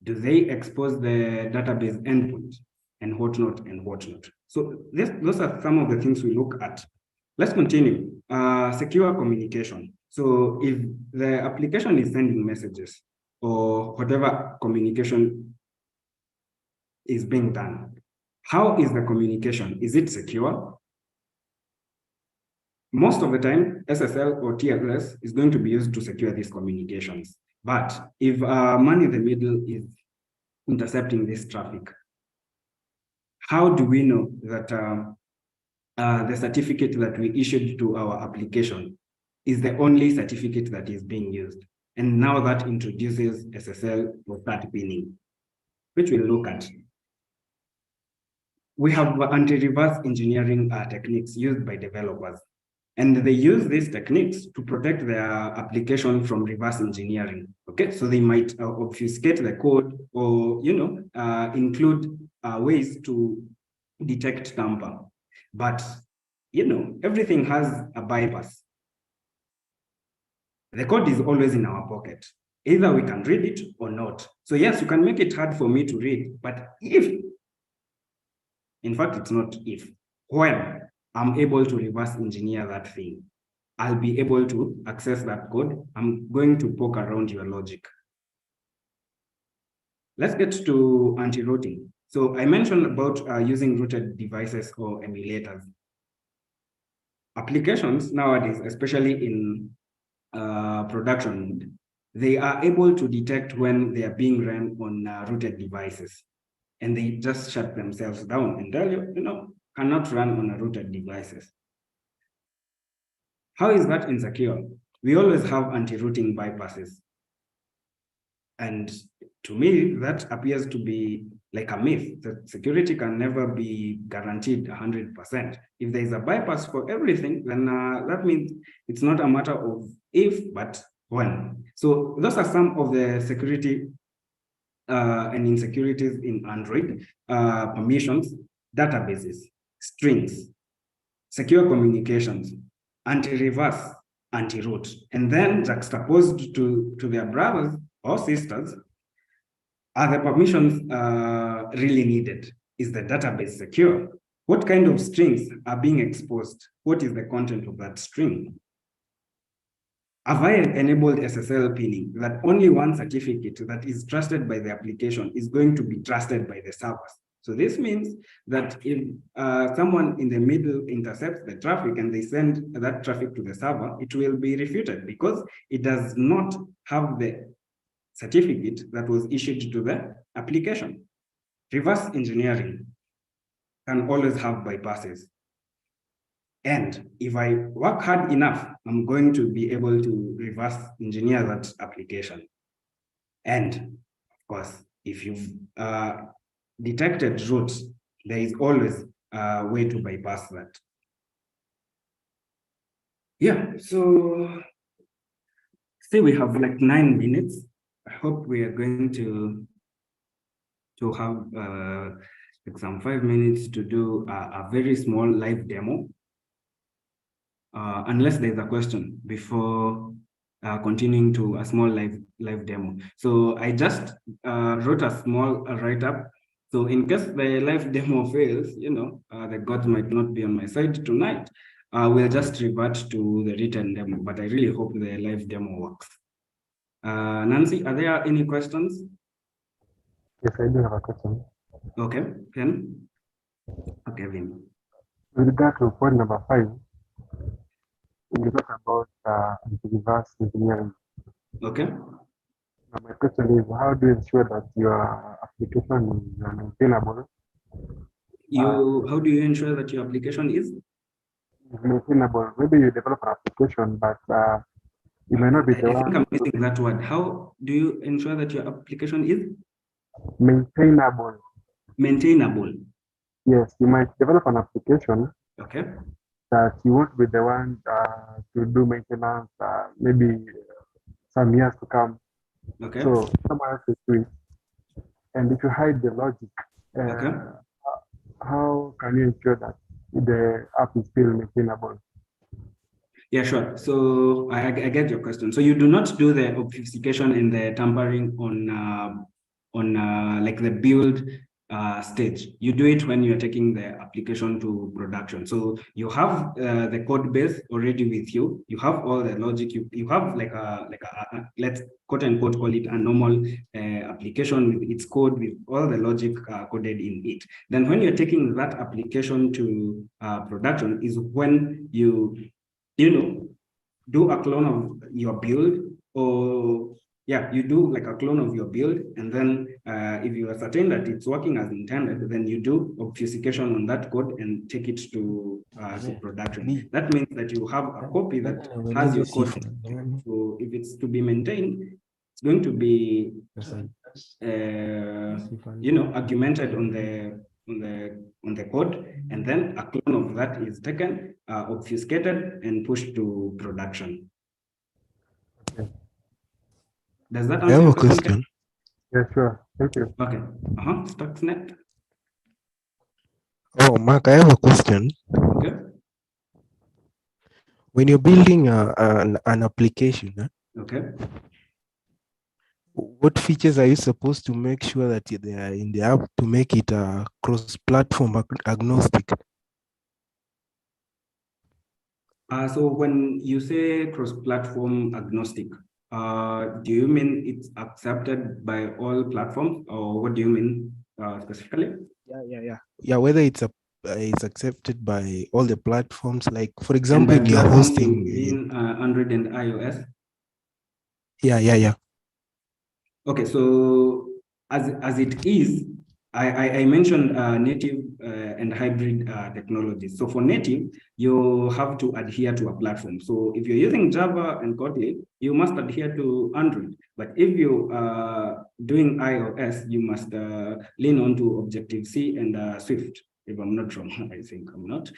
Do they expose the database endpoint and whatnot and whatnot? So those are some of the things we look at. Let's continue. Secure communication. So if the application is sending messages or whatever communication is being done, how is the communication? Is it secure? Most of the time, SSL or TLS is going to be used to secure these communications. But if man in the middle is intercepting this traffic, how do we know that the certificate that we issued to our application is the only certificate that is being used? And now that introduces SSL or third pinning, which we'll look at. We have anti-reverse engineering techniques used by developers. And they use these techniques to protect their application from reverse engineering. Okay, so they might obfuscate the code or include ways to detect tamper. But everything has a bypass. The code is always in our pocket. Either we can read it or not. So yes, you can make it hard for me to read, but in fact, it's not if, when I'm able to reverse engineer that thing, I'll be able to access that code. I'm going to poke around your logic. Let's get to anti-rooting. So I mentioned about using rooted devices or emulators. Applications nowadays, especially in production, they are able to detect when they are being run on rooted devices, and they just shut themselves down and tell you, cannot run on a rooted devices. How is that insecure? We always have anti-rooting bypasses. And to me, that appears to be like a myth, that security can never be guaranteed 100%. If there is a bypass for everything, then that means it's not a matter of if, but when. So those are some of the security and insecurities in Android: permissions, databases, strings, secure communications, anti-reverse, anti-root, and then juxtaposed to their brothers or sisters, are the permissions really needed? Is the database secure? What kind of strings are being exposed? What is the content of that string? Have I enabled SSL pinning, that only one certificate that is trusted by the application is going to be trusted by the servers? So this means that if someone in the middle intercepts the traffic and they send that traffic to the server, it will be refuted because it does not have the certificate that was issued to the application. Reverse engineering can always have bypasses. And if I work hard enough, I'm going to be able to reverse engineer that application. And of course, if you've detected roots, there is always a way to bypass that. Yeah, so see, we have like 9 minutes. I hope we are going to have like some 5 minutes to do a very small live demo. Unless there's a question before continuing to a small live demo. So I just wrote a small write-up. So in case the live demo fails, the gods might not be on my side tonight. We'll just revert to the written demo, but I really hope the live demo works. Nancy, are there any questions? Yes, I do have a question. Okay, Ken? Okay, Vin. With regard to point number 5, you talk about anti-reverse engineering. Okay. Now my question is, how do you ensure that your application is maintainable How do you ensure that your application is maintainable? Maybe you develop an application, but you may not be the I think one I'm missing that word. How do you ensure that your application is maintainable. maintainable? Yes, you might develop an application Okay. that you won't be the one to do maintenance, maybe some years to come. Okay. So someone else will do it. And if you hide the logic, Okay. how can you ensure that the app is still maintainable? Yeah, sure. So I get your question. So you do not do the obfuscation and the tampering on like the build stage. You do it when you're taking the application to production. So you have the code base already with you. You have all the logic. You have like a let's quote unquote call it a normal application with its code with all the logic coded in it. Then when you're taking that application to production is when you do a clone of your build, or you do like a clone of your build, and then if you are certain that it's working as intended, then you do obfuscation on that code and take it to production. That means that you have a copy that has your code. So if it's to be maintained, it's going to be augmented on the code, and then a clone of that is taken, obfuscated, and pushed to production. Okay. Does that I answer have your a question. Yeah, sure. Thank you. Okay. Stuxnet. Oh, Mark, I have a question. Okay. When you're building an application, Okay. what features are you supposed to make sure that they are in the app to make it cross-platform agnostic? So when you say cross-platform agnostic, do you mean it's accepted by all platforms, or what do you mean specifically? Yeah, whether it's accepted by all the platforms, like for And example, by in your platforms, hosting. you mean Android and iOS? Yeah. Okay, so as it is, I mentioned native and hybrid technologies. So for native, you have to adhere to a platform. So if you're using Java and Kotlin, you must adhere to Android. But if you are doing iOS, you must lean on to Objective-C and Swift. If I'm not wrong, I think I'm not.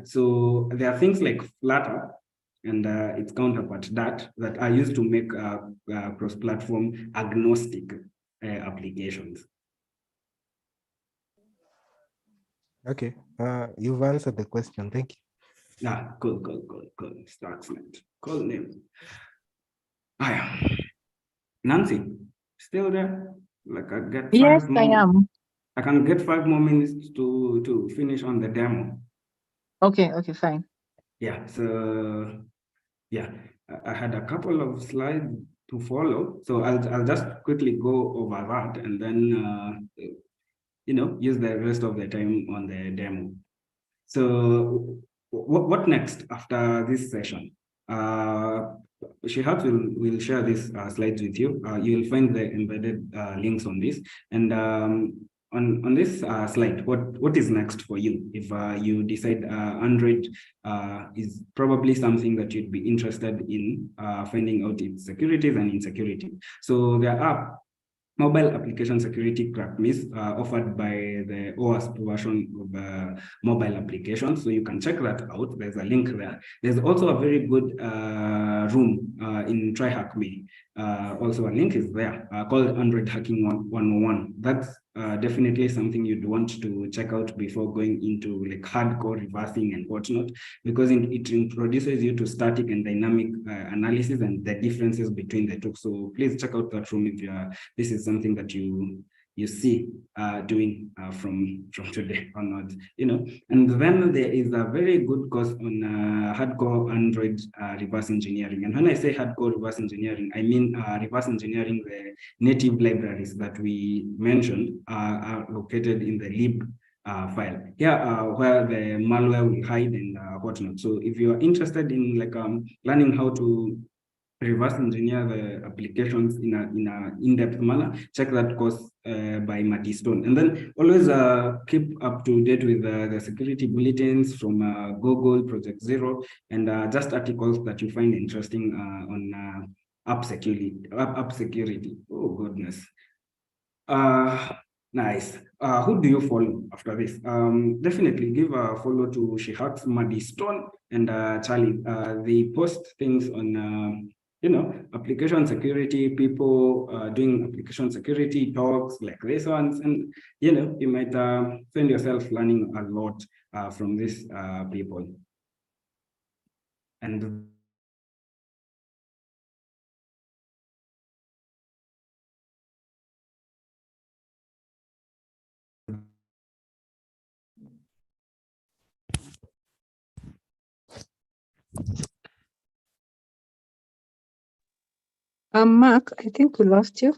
So there are things like Flutter and its counterpart that are used to make cross-platform agnostic applications. Okay, you've answered the question. Thank you. Cool. Stuxnet. Cool name. Nancy, still there? Like I get Yes, I am. I can get 5 more minutes to finish on the demo. Okay, fine. Yeah, so I had a couple of slides to follow, so I'll just quickly go over that and then use the rest of the time on the demo. So what next after this session? Shihab will share these slides with you. You'll find the embedded links on this. And on this slide, what is next for you? If you decide Android is probably something that you'd be interested in finding out its securities and insecurity. So there are mobile application security crackmiss offered by the OWASP version of mobile applications. So you can check that out. There's a link there. There's also a very good room in TryHackMe. Also a link is there called Android Hacking 101. That's definitely something you'd want to check out before going into like hardcore reversing and whatnot, because it introduces you to static and dynamic analysis and the differences between the two. So please check out that room if this is something that you see doing from today onwards, And then there is a very good course on hardcore Android reverse engineering. And when I say hardcore reverse engineering, I mean reverse engineering the native libraries that we mentioned are located in the lib file here, where the malware will hide and whatnot. So if you are interested in like learning how to reverse engineer the applications in a in-depth manner, check that course by Matty Stone. And then always keep up to date with the security bulletins from Google, Project Zero, and just articles that you find interesting on app security. Oh, goodness. Nice. Who do you follow after this? Definitely give a follow to Shihaks, Maddie Stone, and Charlie. They post things on, application security, people doing application security talks like this ones. And, you might find yourself learning a lot from these people. And Mark, I think we lost you.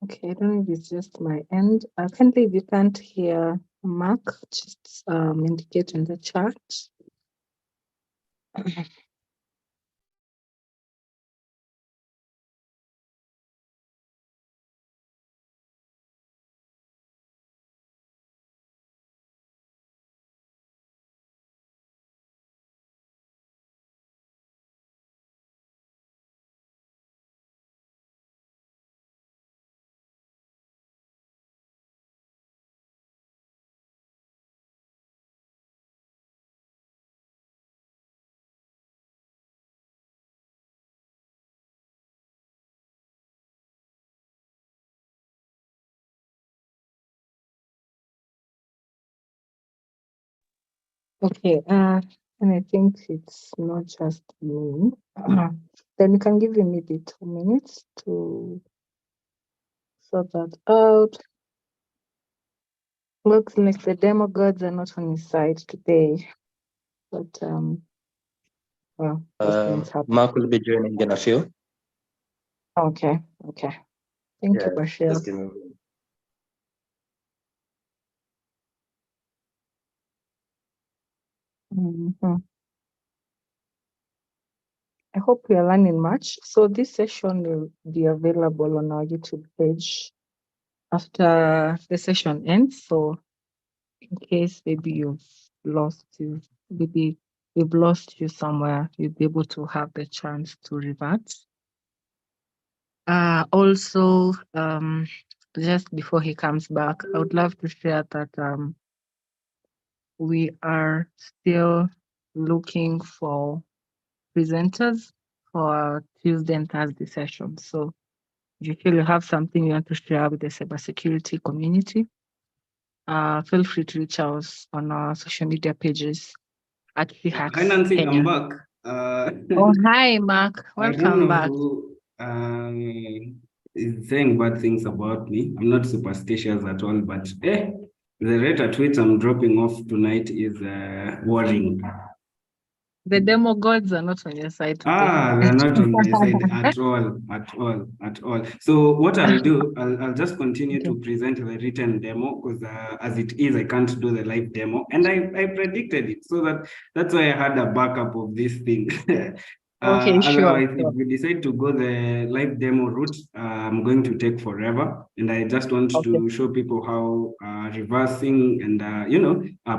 Okay, I don't know if it's just my end. Kindly, if you can't hear Mark, just indicate in the chat. Okay, and I think it's not just me. Then you can give me maybe 2 minutes to sort that out. Looks like the demo gods are not on his side today, but well, these things happen. Mark will be joining in a few. Okay. Thank you, Bashir. Just give me. Mhm. I hope we are learning much. So this session will be available on our YouTube page after the session ends. So in case maybe you've lost we've lost you somewhere, you'll be able to have the chance to revert. Also, just before he comes back, I would love to share that we are still looking for presenters for Tuesday and Thursday sessions. So if you feel you have something you want to share with the cybersecurity community, feel free to reach out on our social media pages at hi, Nancy, Kenya. I'm back. Oh, hi, Mark. I don't Welcome know back. who is saying bad things about me. I'm not superstitious at all, but the rate at which I'm dropping off tonight is worrying. The demo gods are not on your side today. They're not on my side at all. So what I'll do, I'll just continue to present the written demo because as it is, I can't do the live demo. And I predicted it. So that's why I had a backup of this thing. Okay, sure. Otherwise, if we decide to go the live demo route, I'm going to take forever. And I just want to show people how reversing and,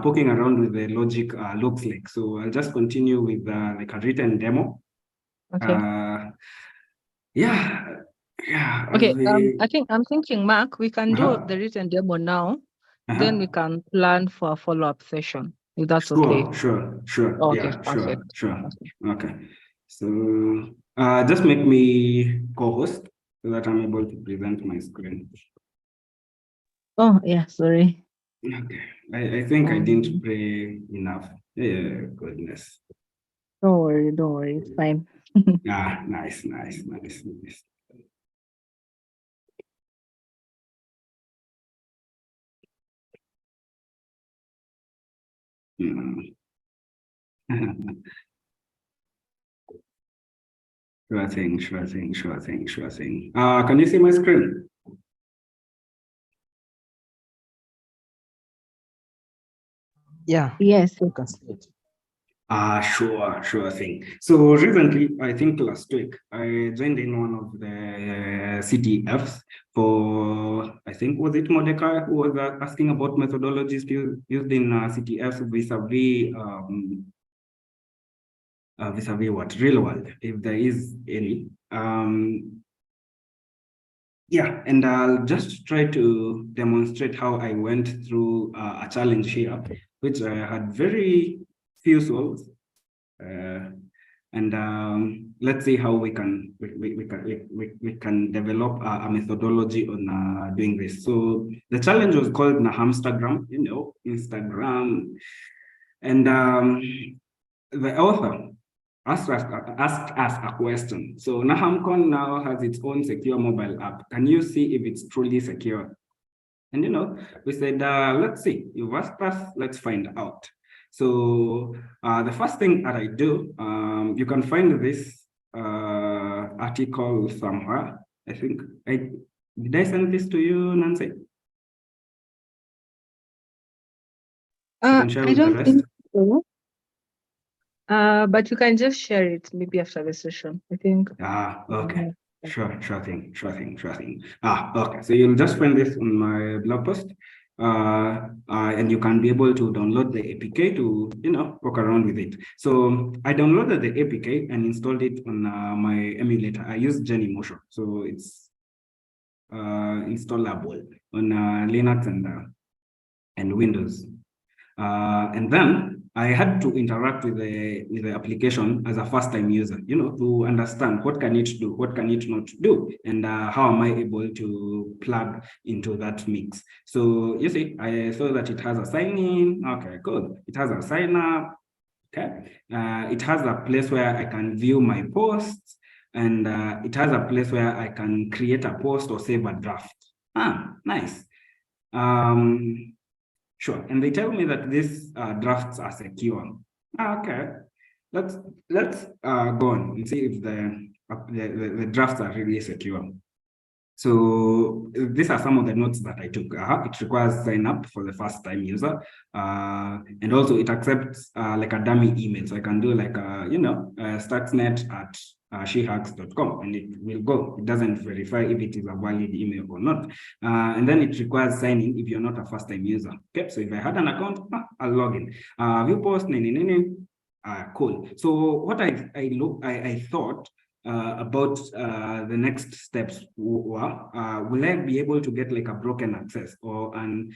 poking around with the logic looks like. So I'll just continue with like a written demo. Okay. Okay. I'm thinking, Mark, we can do the written demo now. Then we can plan for a follow-up session. If that's okay. Sure. Okay, Yeah, perfect. sure. Okay. So just make me co-host so that I'm able to present my screen. Oh, yeah, sorry. Okay. I think I didn't pray enough. Yeah, goodness. Don't worry. It's fine. Nice. Sure thing. Can you see my screen? Yeah, Yes. you can say it. Sure thing. So recently, I think last week, I joined in one of the CTFs for, I think, was it Mordecai who was asking about methodologies used in CTFs vis-a-vis what? Real world, if there is any. Yeah, and I'll just try to demonstrate how I went through a challenge here, which I had very few solves. And let's see how we can develop a methodology on doing this. So the challenge was called Nahamstagram, Instagram, and the author asked us a question. So Nahamcon now has its own secure mobile app. Can you see if it's truly secure? And we said, let's see. You've asked us, let's find out. So the first thing that I do, you can find this article somewhere. I think did I send this to you, Nancy? I Can share with the don't rest. think so. But you can just share it maybe after the session. I think. Okay. Sure thing. Okay. So you'll just find this on my blog post. And you can be able to download the APK to, work around with it. So I downloaded the APK and installed it on my emulator. I use Genymotion, so it's installable on Linux and Windows. And then I had to interact with the application as a first-time user, to understand what can it do, what can it not do, and how am I able to plug into that mix. So you see, I saw that it has a sign-in. Okay, good. It has a sign-up. Okay. It has a place where I can view my posts, and it has a place where I can create a post or save a draft. Nice. Sure, and they tell me that these drafts are secure. Okay, let's go on and see if the drafts are really secure. So these are some of the notes that I took. It requires sign up for the first time user, and also it accepts like a dummy email. So I can do like stuxnet@shehacks.com, and it will go. It doesn't verify if it is a valid email or not, and then it requires sign in if you're not a first time user. Okay, so if I had an account, I'll log in. View post, cool. So what I thought about the next steps were, will I be able to get like a broken access or an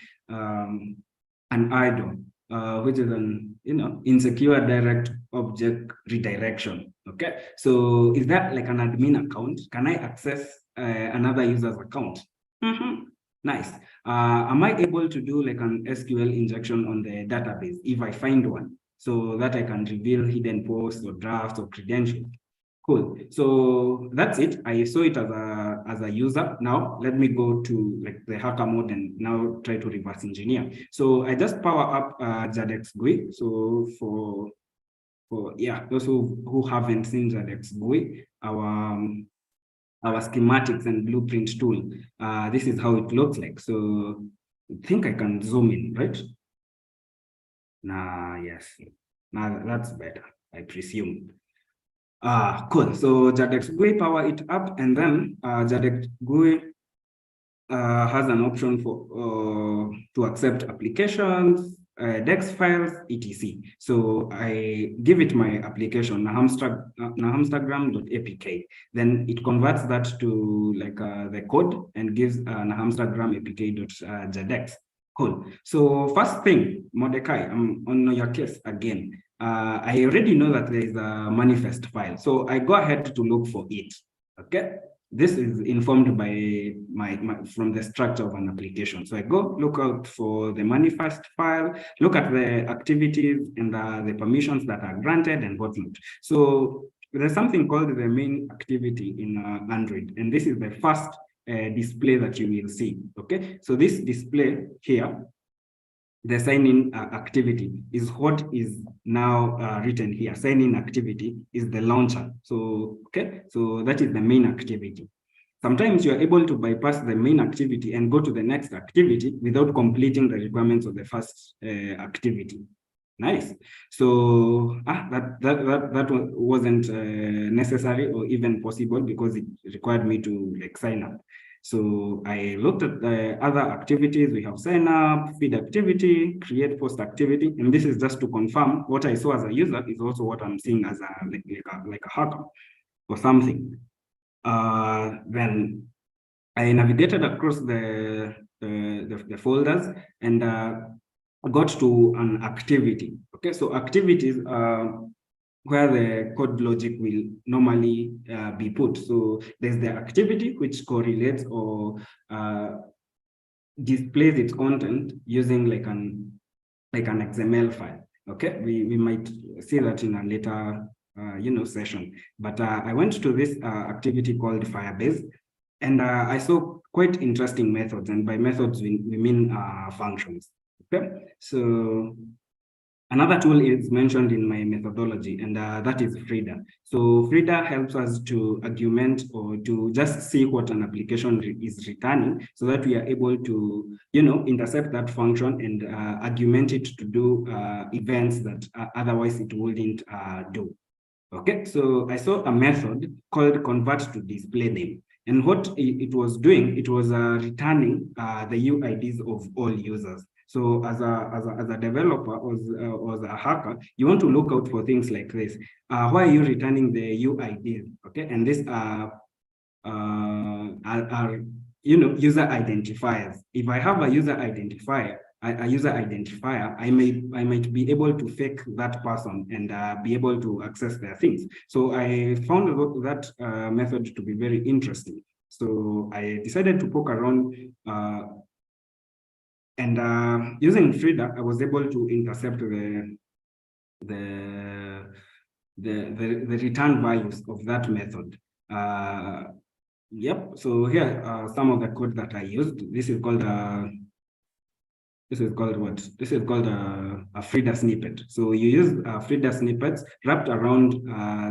IDO, which is an insecure direct object redirection. Okay, so is that like an admin account? Can I access another user's account? Nice. Am I able to do like an SQL injection on the database if I find one, so that I can reveal hidden posts or drafts or credentials? Cool. So that's it. I saw it as a user. Now let me go to like the hacker mode and now try to reverse engineer. So I just power up Zadex GUI. So for those who haven't seen Zadex GUI, our schematics and blueprint tool. This is how it looks like. So I think I can zoom in, right? Yes. Now that's better, I presume. Cool. So Zadex GUI power it up, and then Zadex GUI has an option for to accept applications, DEX files, etc. So I give it my application nahamstagram.apk. Then it converts that to like the code and gives nahamstagram apk.jadex. Cool. So first thing, Mordecai, I'm on your case again. I already know that there is a manifest file, so I go ahead to look for it. Okay, this is informed by from the structure of an application. So I go look out for the manifest file, look at the activities and the permissions that are granted and whatnot. So there's something called the main activity in Android, and this is the first display that you will see. Okay, so this display here, the sign-in activity, is what is now written here. Sign-in activity is the launcher. So, okay, so that is the main activity. Sometimes you're able to bypass the main activity and go to the next activity without completing the requirements of the first activity. Nice. So that wasn't necessary or even possible because it required me to like sign up. So I looked at the other activities. We have sign up, feed activity, create post activity, and this is just to confirm what I saw as a user is also what I'm seeing as like a hacker or something. Then I navigated across the folders and got to an activity. Okay, so activities where the code logic will normally be put. So there's the activity which correlates or displays its content using like an XML file. Okay, we might see that in a later session. But I went to this activity called Firebase, and I saw quite interesting methods. And by methods, we mean functions. Okay, so another tool is mentioned in my methodology, and that is Frida. So Frida helps us to argument or to just see what an application is returning so that we are able to, intercept that function and argument it to do events that otherwise it wouldn't do. Okay, so I saw a method called convert to display name. And what it was doing, it was returning the UIDs of all users. So as a developer or as a hacker, you want to look out for things like this. Why are you returning the UIDs? Okay, and these are user identifiers. If I have a user identifier, I might be able to fake that person and be able to access their things. So I found that method to be very interesting. So I decided to poke around and using Frida, I was able to intercept the return values of that method. Yep. So here are some of the code that I used. This is called what? This is called a Frida snippet. So you use Frida snippets wrapped around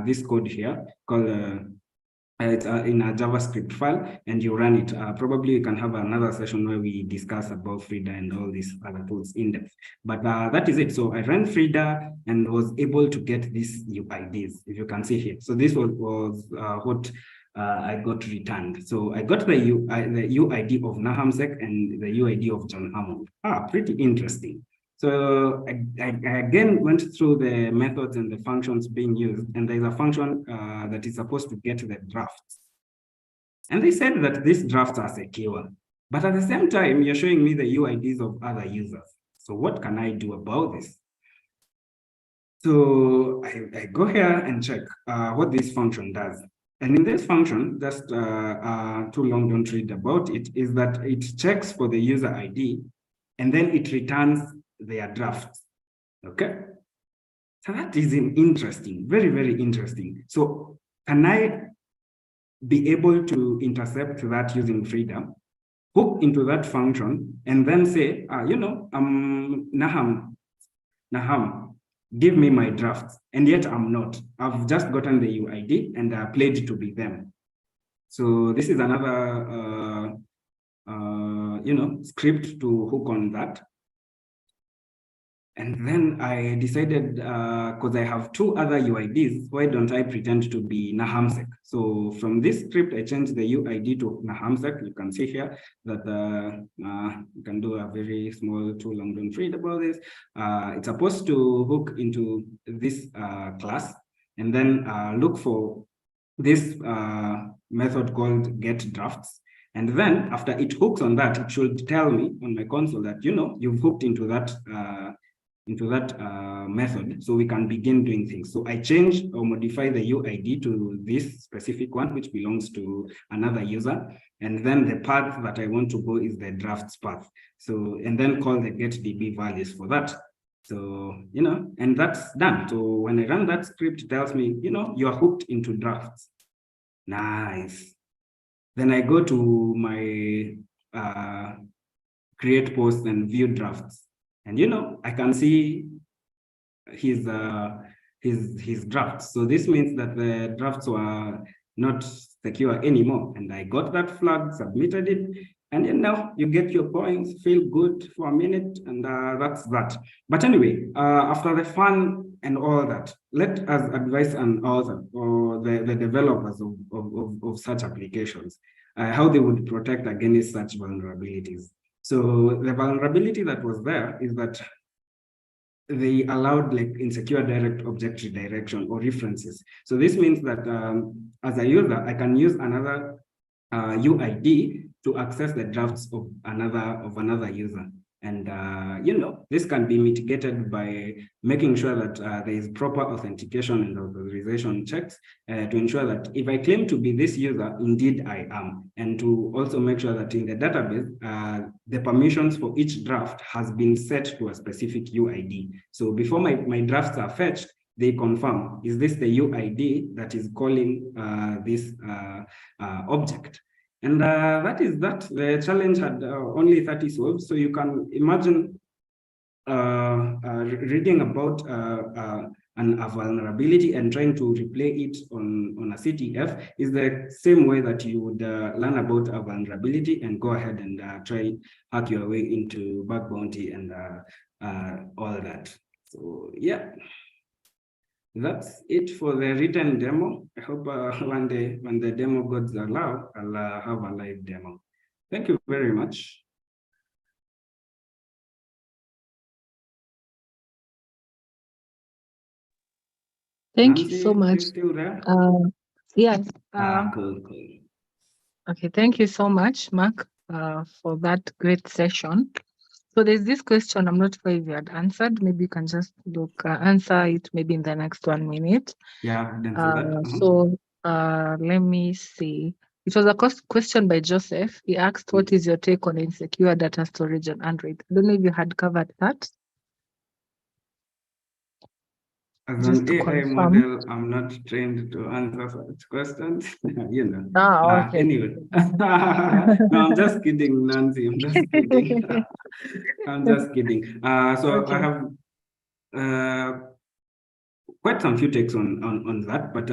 this code here called it's in a JavaScript file, and you run it. Probably we can have another session where we discuss about Frida and all these other tools in depth. But that is it. So I ran Frida and was able to get these UIDs, if you can see here. So this was what I got returned. So I got the UID of Nahamsek and the UID of John Hammond. Pretty interesting. So I again went through the methods and the functions being used, and there's a function that is supposed to get the drafts. And they said that these drafts are secure, but at the same time, you're showing me the UIDs of other users. So what can I do about this? So I go here and check what this function does. And in this function, just too long don't read about it, is that it checks for the user ID, and then it returns their drafts. Okay, so that is interesting, very, very interesting. So can I be able to intercept that using Frida, hook into that function, and then say, Naham, give me my drafts, and yet I'm not. I've just gotten the UID and pledged to be them. So this is another script to hook on that. And then I decided, because I have two other UIDs, why don't I pretend to be Nahamsek? So from this script, I changed the UID to Nahamsek. You can see here that you can do a very small, too long, don't read about this. It's supposed to hook into this class and then look for this method called get drafts. And then after it hooks on that, it should tell me on my console that, you've hooked into that method, so we can begin doing things. So I change or modify the UID to this specific one, which belongs to another user. And then the path that I want to go is the drafts path. So, and then call the getDB values for that. So, and that's done. So when I run that script, it tells me, you are hooked into drafts. Nice. Then I go to my create posts and view drafts. And I can see his drafts. So this means that the drafts were not secure anymore. And I got that flag, submitted it, And you get your points, feel good for a minute, and that's that. But anyway, after the fun and all that, let us advise an author or the developers of such applications how they would protect against such vulnerabilities. So the vulnerability that was there is that they allowed like insecure direct object redirection or references. So this means that as a user, I can use another UID to access the drafts of another user. And this can be mitigated by making sure that there is proper authentication and authorization checks to ensure that if I claim to be this user, indeed I am, and to also make sure that in the database, the permissions for each draft has been set to a specific UID. So before my drafts are fetched, they confirm, is this the UID that is calling this object? And that is that. The challenge had only 30 solves. So you can imagine reading about a vulnerability and trying to replay it on a CTF is the same way that you would learn about a vulnerability and go ahead and try hack your way into bug bounty and all that. So yeah. That's it for the written demo. I hope one day when the demo gods allow, I'll have a live demo. Thank you very much. Thank Nancy, you so much. you still there? Yes. Cool. Okay, thank you so much, Mark, for that great session. So there's this question, I'm not sure if you had answered. Maybe you can just answer it maybe in the next 1 minute. Yeah, I didn't see that. So let me see. It was a question by Joseph. He asked, what is your take on insecure data storage on Android? I don't know if you had covered that. As Just an to AI confirm. model, I'm not trained to answer such questions. Okay. Anyway, no, I'm just kidding, Nancy. I'm just kidding. I'm just kidding. So Okay. I have quite some few takes on that, but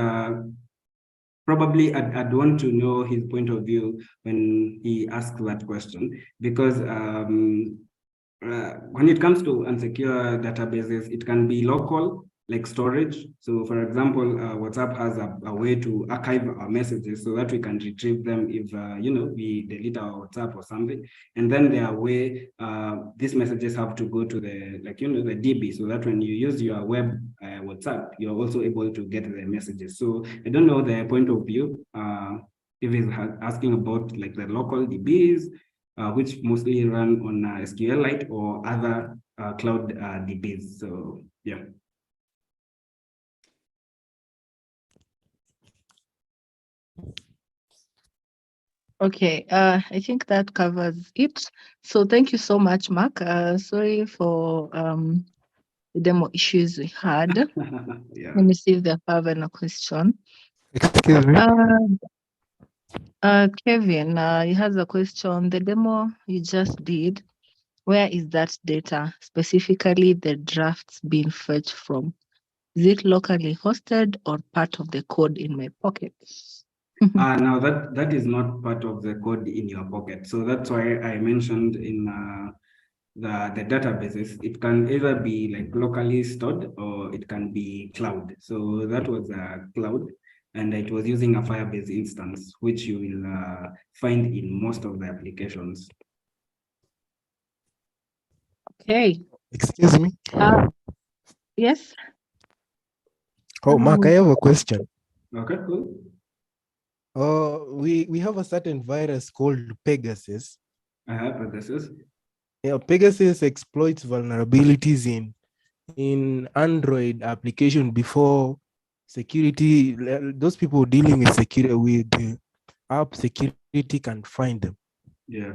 probably I'd want to know his point of view when he asked that question, because when it comes to unsecure databases, it can be local, like storage. So for example, WhatsApp has a way to archive our messages so that we can retrieve them if, we delete our WhatsApp or something. And then there are way, these messages have to go to the DB, so that when you use your web WhatsApp, you're also able to get the messages. So I don't know the point of view, if he's asking about like the local DBs, which mostly run on SQLite or other cloud DBs. So yeah. Okay, I think that covers it. So thank you so much, Mark. Sorry for the demo issues we had. Yeah. Let me see if they have any question. Excuse me. Kevin, he has a question. The demo you just did, where is that data, specifically the drafts being fetched from? Is it locally hosted or part of the code in my pocket? Now that is not part of the code in your pocket. So that's why I mentioned in the databases, it can either be like locally stored or it can be cloud. So that was a cloud, and it was using a Firebase instance, which you will find in most of the applications. Okay. Excuse me. Yes. Oh, Mark, I have a question. Okay, cool. We have a certain virus called Pegasus. Pegasus. Yeah, Pegasus exploits vulnerabilities in Android application before security. Those people dealing with security with the app security can find them. Yeah.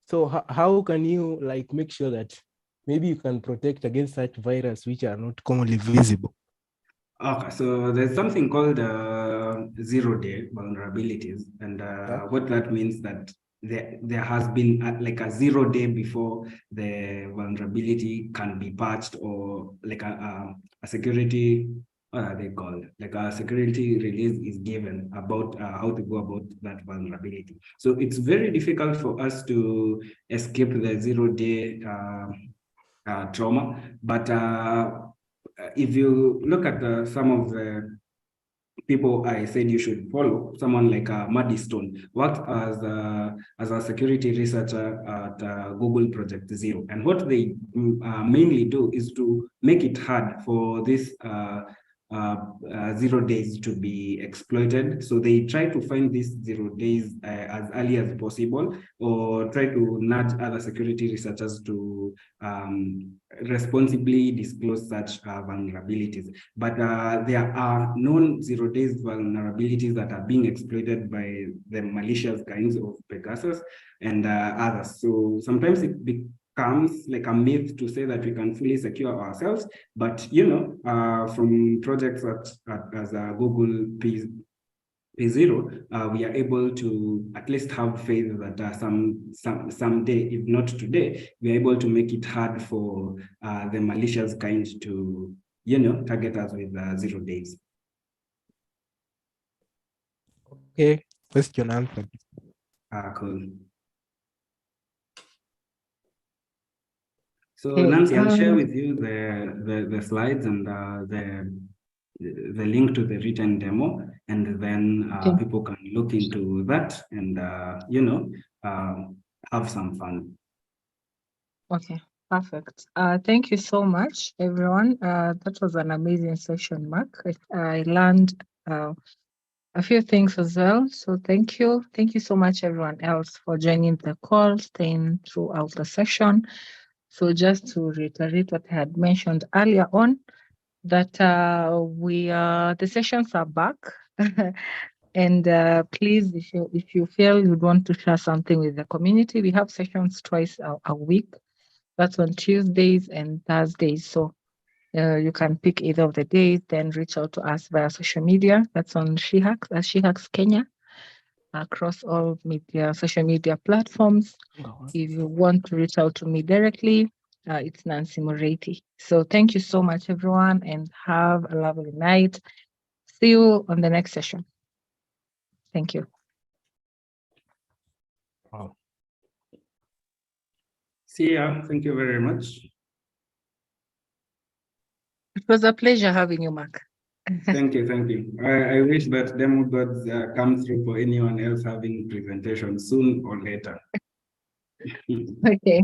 So how can you like make sure that maybe you can protect against such virus which are not commonly visible? Okay, so there's something called zero-day vulnerabilities, and what that means that there has been like a 0 day before the vulnerability can be patched, or like a security what are they called? Like a security release is given about how to go about that vulnerability. So it's very difficult for us to escape the 0-day trauma. But if you look at some of the people I said you should follow, someone like Maddie Stone, worked as a security researcher at Google Project Zero. And what they mainly do is to make it hard for this 0 days to be exploited. So they try to find these 0 days as early as possible, or try to nudge other security researchers to responsibly disclose such vulnerabilities. But there are known 0 days vulnerabilities that are being exploited by the malicious kinds of Pegasus and others. So sometimes it becomes like a myth to say that we can fully secure ourselves, but from projects as Google P0, we are able to at least have faith that someday, if not today, we are able to make it hard for the malicious kind to target us with 0 days. Okay, question answered. Cool. So Okay, Nancy, I'll share with you the slides and the link to the written demo, and then Okay. people can look into that and have some fun. Okay, perfect. Thank you so much, everyone. That was an amazing session, Mark. I learned a few things as well. So thank you. Thank you so much, everyone else, for joining the call, staying throughout the session. So just to reiterate what I had mentioned earlier on, that the sessions are back. And please, if you feel you'd want to share something with the community, we have sessions twice a week. That's on Tuesdays and Thursdays. So you can pick either of the days, then reach out to us via social media. That's on SheHacks Kenya, across all social media platforms. If you want to reach out to me directly, it's Nancy Moretti. So thank you so much, everyone, and have a lovely night. See you on the next session. Thank you. Wow. See ya. Thank you very much. It was a pleasure having you, Mark. Thank you, thank you. I wish that demo gods come through for anyone else having presentation soon or later. Okay.